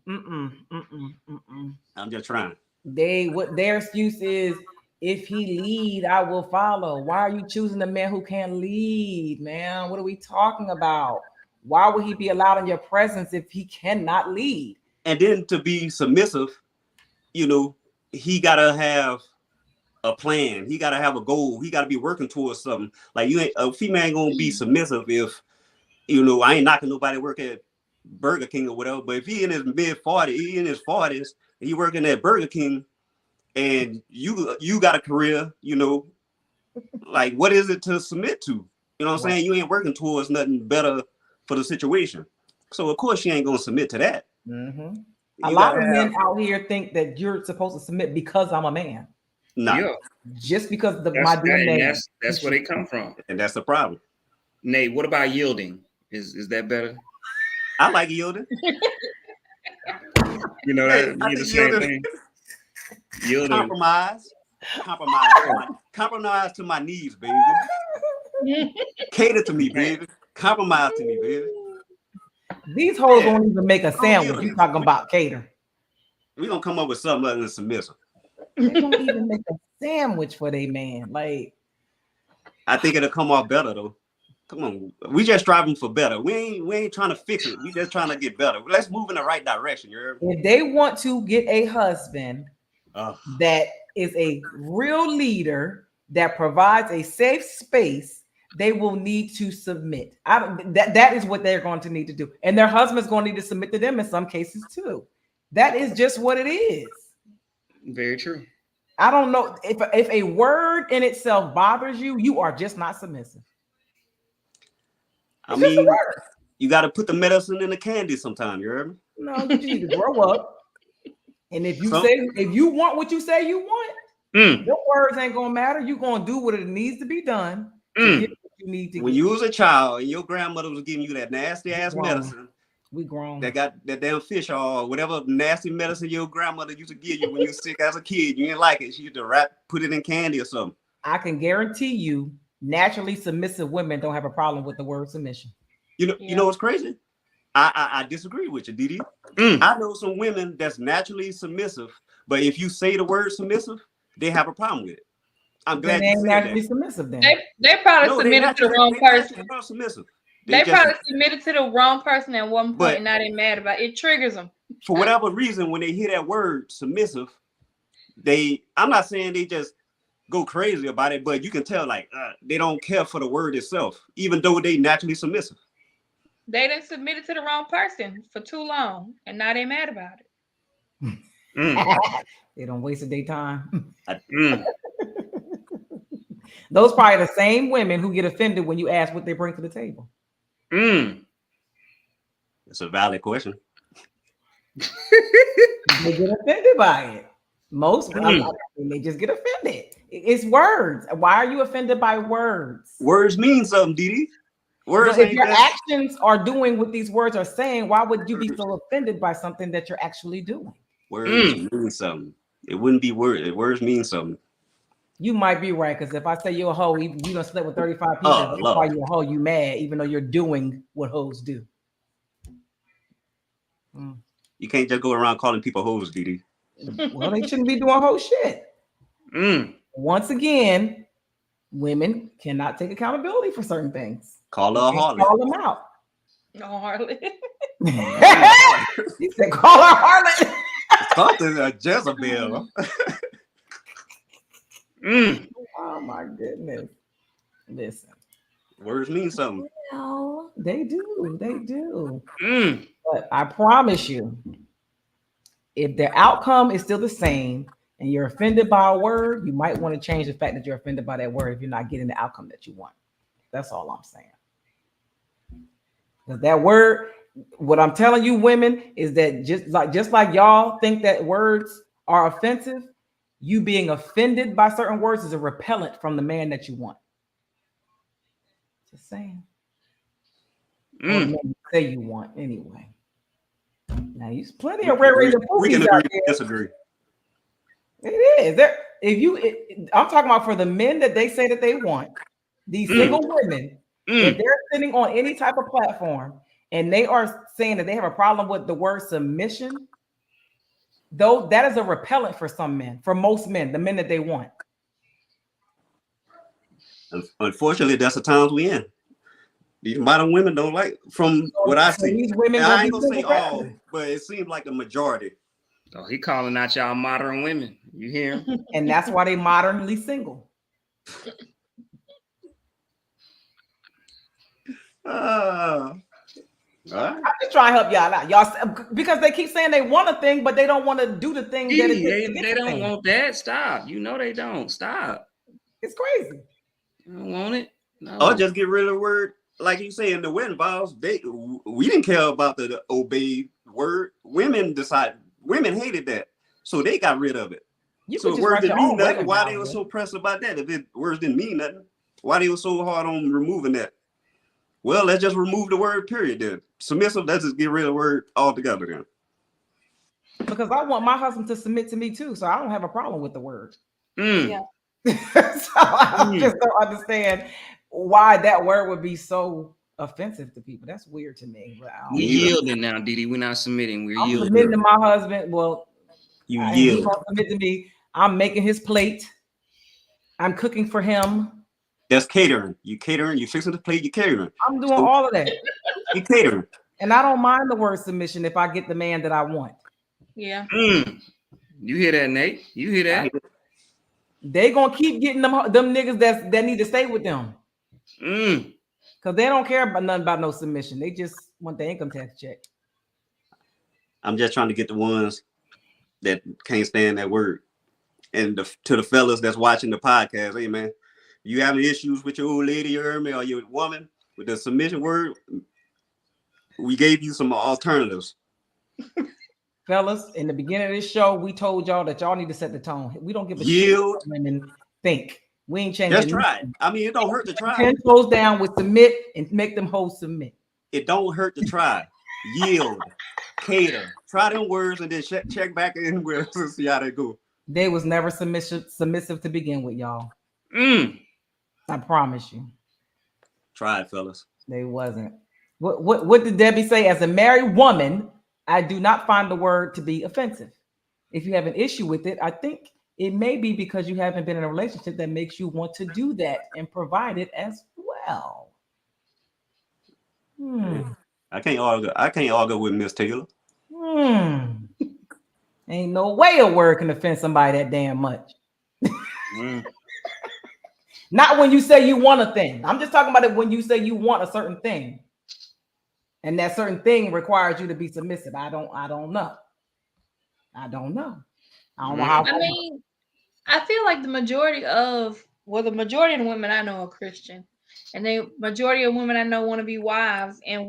I'm just trying. What their excuse is. If he lead, I will follow. Why are you choosing a man who can't lead, man? What are we talking about? Why would he be allowed in your presence if he cannot lead? And then to be submissive, he gotta have a plan. He gotta have a goal. He gotta be working towards something. Like a female ain't gonna be submissive if, I ain't knocking nobody work at Burger King or whatever. But if he in his mid-40s, he working at Burger King. And you got a career, like what is it to submit to? You know what I'm saying? You ain't working towards nothing better for the situation. So of course she ain't gonna submit to that. Mm-hmm. A lot of men out here think that you're supposed to submit because I'm a man. No. Yeah. Just because my DNA. That's where they come from. And that's the problem. Nate, what about yielding? Is that better? I like yielding. The same thing. Yielding. Compromise to my needs, baby. Cater to me, baby. Compromise to me, baby. These hoes won't even make a sandwich. You talking about cater? We gonna come up with something other than submissive. They don't even make a sandwich for their man. Like, I think it'll come off better though. Come on, we just striving for better. We ain't trying to fix it. We just trying to get better. Let's move in the right direction. You heard me? If they want to get a husband that is a real leader that provides a safe space, they will need to submit. That is what they're going to need to do, and their husband's going to need to submit to them in some cases too. That is just what it is. Very true. I don't know if a word in itself bothers you, you are just not submissive. I mean, You got to put the medicine in the candy sometime. You heard me? No, you just need to grow up. And if you want what you say you want, your words ain't gonna matter. You're gonna do what it needs to be done to get what you need to when get. You was a child and your grandmother was giving you that nasty ass medicine. We grown. That got that damn fish or whatever nasty medicine your grandmother used to give you when you were sick as a kid. You didn't like it. She used to put it in candy or something. I can guarantee you, naturally submissive women don't have a problem with the word submission. You know what's crazy? I disagree with you, Didi. I know some women that's naturally submissive, but if you say the word submissive, they have a problem with it. I'm glad you said naturally that. submissive then. They probably submitted to the wrong person. Submissive. They probably submitted to the wrong person at one point, and now they're mad about it. It triggers them. For whatever reason, when they hear that word submissive, I'm not saying they just go crazy about it, but you can tell like they don't care for the word itself, even though they naturally submissive. They done submitted to the wrong person for too long, and now they're mad about it. They don't waste their time. Those probably the same women who get offended when you ask what they bring to the table. It's a valid question. They get offended by it. Most they just get offended. It's words. Why are you offended by words? Words mean something, Didi. Words. If your actions are doing what these words are saying, why would you be so offended by something that you're actually doing? Words mean something. It wouldn't be words. Words mean something. You might be right, because if I say you're a hoe, you done slept with 35 people, why you're a hoe, you mad, even though you're doing what hoes do. You can't just go around calling people hoes, Didi. Well, they shouldn't be doing hoe shit. Once again, women cannot take accountability for certain things. Call her a harlot. Call them out. No harlot. He said, call her harlot. Something a Jezebel. Oh my goodness. Listen. Words mean something. Well, they do. But I promise you, if the outcome is still the same and you're offended by a word, you might want to change the fact that you're offended by that word if you're not getting the outcome that you want. That's all I'm saying. Because that word, what I'm telling you, women, is that just like y'all think that words are offensive, you being offended by certain words is a repellent from the man that you want. Just saying. Or the man you say you want anyway. Now, there's plenty of rare reason. We can agree to disagree. It is. I'm talking about for the men that they say that they want, these single women, if they're sitting on any type of platform and they are saying that they have a problem with the word submission, though that is a repellent for some men, for most men, the men that they want. Unfortunately, that's the times we in. These modern women don't like, from what I see. These women I ain't gonna say all, but it seems like the majority. Oh, he calling out y'all modern women. You hear him? And that's why they modernly single. I'm just trying to help y'all out, y'all, because they keep saying they want a thing, but they don't want to do the thing. They don't want that. Stop. You know they don't. Stop. It's crazy. You don't want it. No. Or just get rid of the word, like you say in the wedding vows. We didn't care about the obey word. Women hated that, so they got rid of it. So words didn't mean nothing. Why they were so pressed about that? If words didn't mean nothing, why they were so hard on removing that? Well, let's just remove the word, period, then. Submissive, let's just get rid of the word altogether then. Because I want my husband to submit to me too, so I don't have a problem with the word. Yeah. So I just don't understand why that word would be so offensive to people. That's weird to me. We yielding now, Didi. We're not submitting. We're yielding. Submitting to my husband. Well, you yield. He won't submit to me. I'm making his plate. I'm cooking for him. That's catering. You catering. You fixing the plate. You catering. I'm doing all of that. You catering. And I don't mind the word submission if I get the man that I want. Yeah. You hear that, Nate? You hear that? They gonna keep getting them niggas that need to stay with them. Because they don't care about nothing about no submission. They just want the income tax check. I'm just trying to get the ones that can't stand that word. And to the fellas that's watching the podcast, hey man, you having issues with your old lady, you heard me, or your woman with the submission word, We gave you some alternatives. Fellas, in the beginning of this show, we told y'all that y'all need to set the tone. We don't give a Yield. shit what women think. We ain't changing. Just try it. I mean, it don't hurt to try. 10 toes down with submit and make them hoes submit. It don't hurt to try. Yield, cater. Try them words and then check back in with us and see how they go. They was never submissive to begin with, y'all. I promise you. Try it, fellas. They wasn't. What did Debbie say? As a married woman, I do not find the word to be offensive. If you have an issue with it, I think it may be because you haven't been in a relationship that makes you want to do that and provide it as well. I can't argue with Miss Taylor. Ain't no way a word can offend somebody that damn much. Not when you say you want a thing. I'm just talking about it when you say you want a certain thing. And that certain thing requires you to be submissive. I don't know. I don't know how. I mean, I feel like the majority of the women I know are Christian. And the majority of women I know want to be wives. And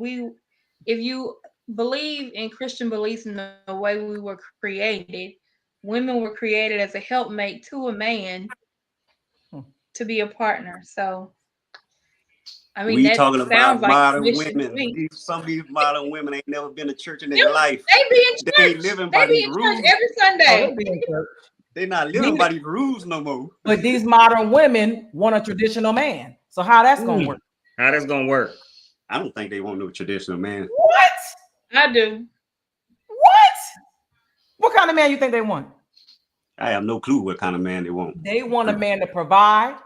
if you believe in Christian beliefs in the way we were created, women were created as a helpmate to a man to be a partner. So, I mean, we that talking sounds about like modern women. Some of these modern women ain't never been to church in their life. They be in church. They ain't living by these rules every Sunday. They not living by these rules no more. But these modern women want a traditional man. So how that's gonna work? How that's gonna work? I don't think they want no traditional man. What? I do. What kind of man you think they want? I have no clue what kind of man they want. They want a man to provide,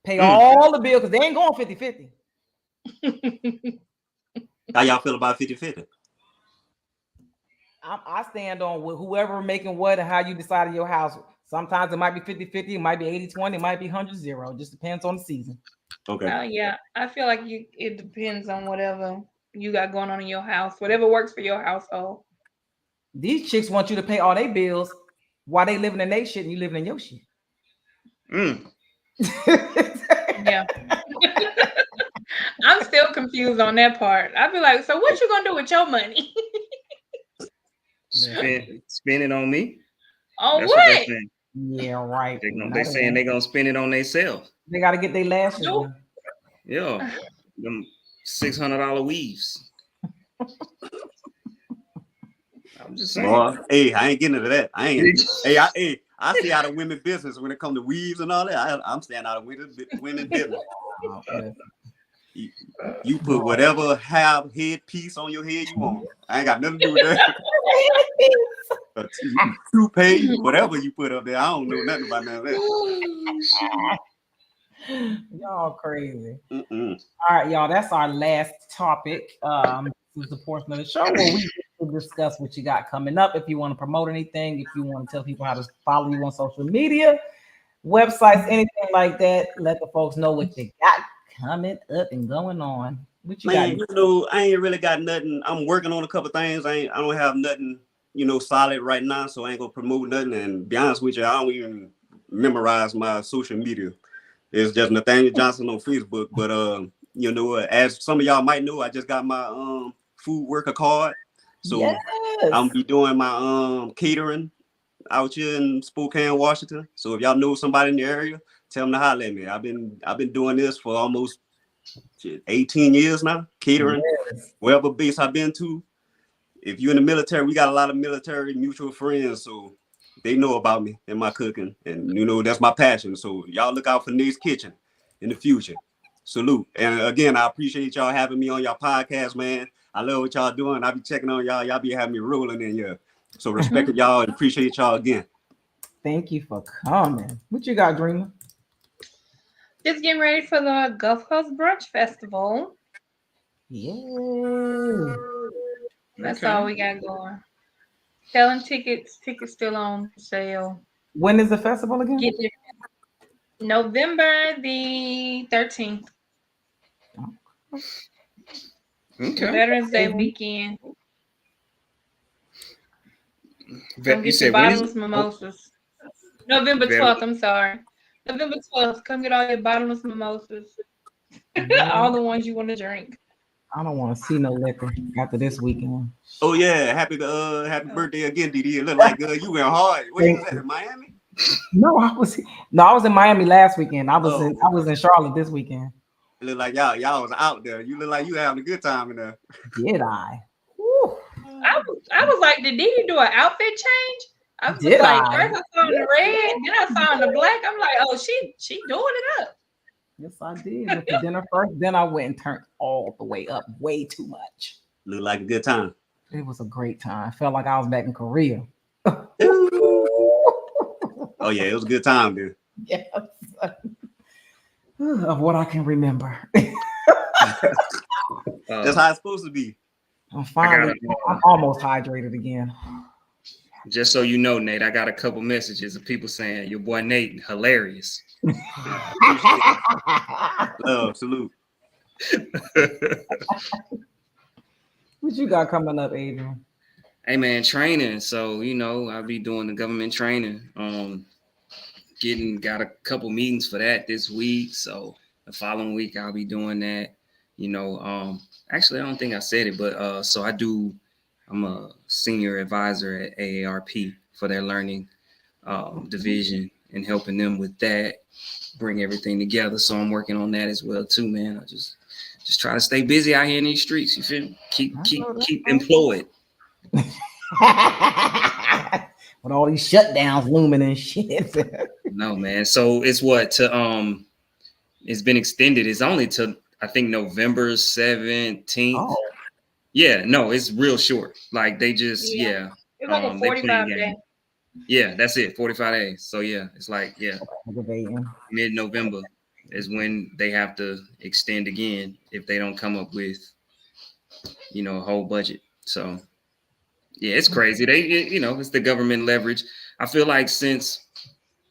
pay all the bills, because they ain't going 50-50. How y'all feel about 50-50? I stand on whoever making what and how you decide in your house. Sometimes it might be 50-50, it might be 80-20, it might be 100-0. It just depends on the season. Okay. Yeah, I feel like it depends on whatever you got going on in your house, whatever works for your household. These chicks want you to pay all their bills while they living in their shit and you living in your shit. Yeah. I'm still confused on that part. I'd be like, so what you gonna do with your money? Spend it on me. On That's what? Yeah, right. They saying they gonna spend it on themselves. They gotta get their lashes done. Yeah, them $600 weaves. I'm just saying. Boy, hey, I ain't getting into that. I see out of women business when it comes to weaves and all that. I'm staying out of women business. You put whatever headpiece on your head you want. I ain't got nothing to do with that. Toupee, whatever you put up there, I don't know nothing about none of that. Y'all crazy. All right, y'all. That's our last topic. This is the portion of the show where we discuss what you got coming up. If you want to promote anything, if you want to tell people how to follow you on social media, websites, anything like that, let the folks know what you got coming up and going on. What you got? You know, I ain't really got nothing. I'm working on a couple things. I don't have nothing, solid right now, so I ain't gonna promote nothing. And be honest with you, I don't even memorize my social media. It's just Nathaniel Johnson on Facebook. But as some of y'all might know, I just got my food worker card. So yes. I'm gonna be doing my catering out here in Spokane, Washington. So if y'all know somebody in the area, tell them to holler at me. I've been doing this for almost 18 years now, catering, wherever base I've been to. If you're in the military, we got a lot of military mutual friends, so they know about me and my cooking, and that's my passion. So y'all look out for Nate's Kitchen in the future. Salute. And again, I appreciate y'all having me on your podcast, man. I love what y'all doing. I be checking on y'all. Y'all be having me rolling in here. So respect y'all and appreciate y'all again. Thank you for coming. What you got, Drena? Just getting ready for the Gulf Coast Brunch Festival. Yeah. That's all we got going. Selling tickets. Tickets still on sale. When is the festival again? November the 13th. Okay. Veterans Day weekend. Come You get your bottomless mimosas. November 12th, I'm sorry. November 12th, come get all your bottomless mimosas. All the ones you want to drink. I don't want to see no liquor after this weekend. Oh yeah, happy birthday again, Didi. It look like you went hard. Where you was at in Miami? No, I was in Miami last weekend. I was in Charlotte this weekend. It look like y'all was out there. You look like you having a good time in there. Did I? Whew. I was like, did Didi do an outfit change? I was Did like, I? first I saw the red, then I saw the black. I'm like, oh, she doing it up. Yes, I did. Went to dinner first, then I went and turned all the way up, way too much. Look like a good time. It was a great time. Felt like I was back in Korea. Oh yeah, it was a good time, dude. Yes. Of what I can remember. That's how it's supposed to be. I'm almost hydrated again. Just so you know, Nate, I got a couple messages of people saying your boy Nate hilarious. Salute. What you got coming up, Adrian? Hey man, training. So I'll be doing the government training. Got a couple meetings for that this week. So the following week I'll be doing that. Actually I don't think I said it, but so I'm a senior advisor at AARP for their learning division and helping them with that, bring everything together. So I'm working on that as well too, man. I just try to stay busy out here in these streets. You feel me? Keep employed. With all these shutdowns looming and shit. No, man. So it's it's been extended. It's only till I think November 17th. Oh. Yeah, no, it's real short. Like they just It's like a 45 day. Yeah, that's it. 45 days. So yeah, it's like mid-November is when they have to extend again if they don't come up with a whole budget. So yeah, it's crazy. It's the government leverage. I feel like since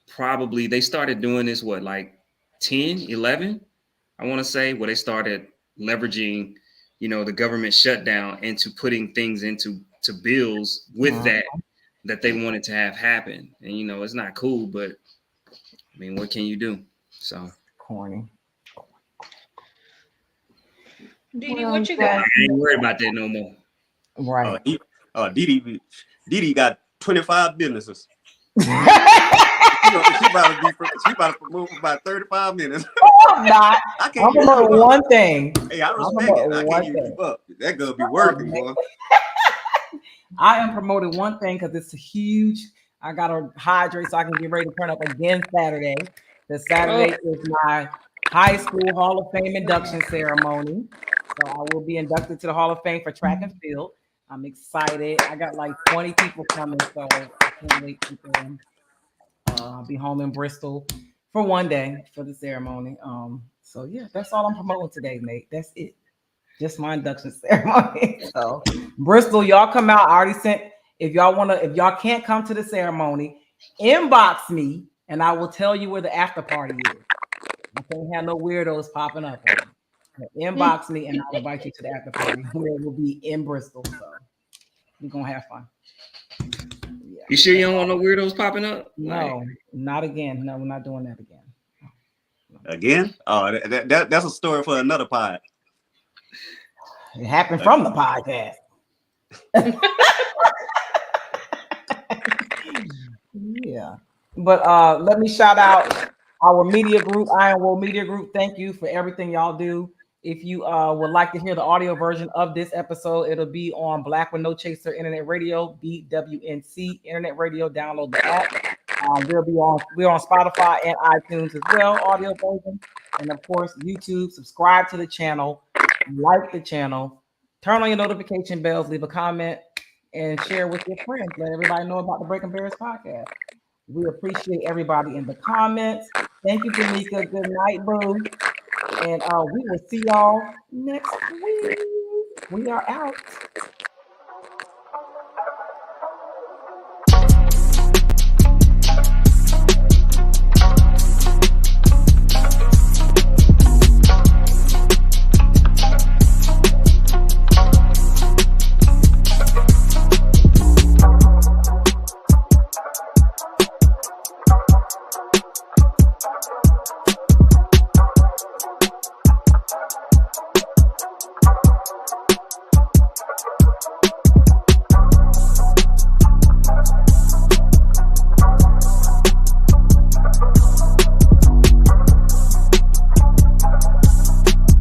probably they started doing this, like 10, 11, I want to say, where they started leveraging, the government shutdown into putting things into bills with that they wanted to have happen. And, it's not cool, but I mean, what can you do? So corny. Didi, what you got? I ain't worried about that no more. Right. Didi got 25 businesses. She about to promote for about 35 minutes. I'm not. I'm promoting one thing. Hey, I respect it. I can't even keep up. That girl be working, boy. I am promoting one thing because it's huge. I gotta hydrate so I can get ready to turn up again Saturday. The Saturday is my high school Hall of Fame induction ceremony. So I will be inducted to the Hall of Fame for track and field. I'm excited. I got like 20 people coming, so I can't wait to them. I'll be home in Bristol for one day for the ceremony. So yeah, that's all I'm promoting today, Nate. That's it. Just my induction ceremony. So Bristol, y'all come out. I already sent. If y'all can't come to the ceremony, inbox me and I will tell you where the after party is. I can't have no weirdos popping up. Inbox me and I'll invite you to the after party. Where it will be in Bristol. So we're gonna have fun. Yeah. You sure you don't want no weirdos popping up? No, not again. No, we're not doing that again. Again? Oh, that's a story for another pod. It happened from the podcast. Yeah. But let me shout out our media group, Iron World Media Group. Thank you for everything y'all do. If you would like to hear the audio version of this episode, it'll be on Black with No Chaser Internet Radio, BWNC Internet Radio. Download the app. We're on Spotify and iTunes as well, audio version. And of course, YouTube. Subscribe to the channel, like the channel, turn on your notification bells, leave a comment, and share with your friends. Let everybody know about the Breaking Bears podcast. We appreciate everybody in the comments. Thank you, Janika. Good night, boo. And we will see y'all next week. We are out.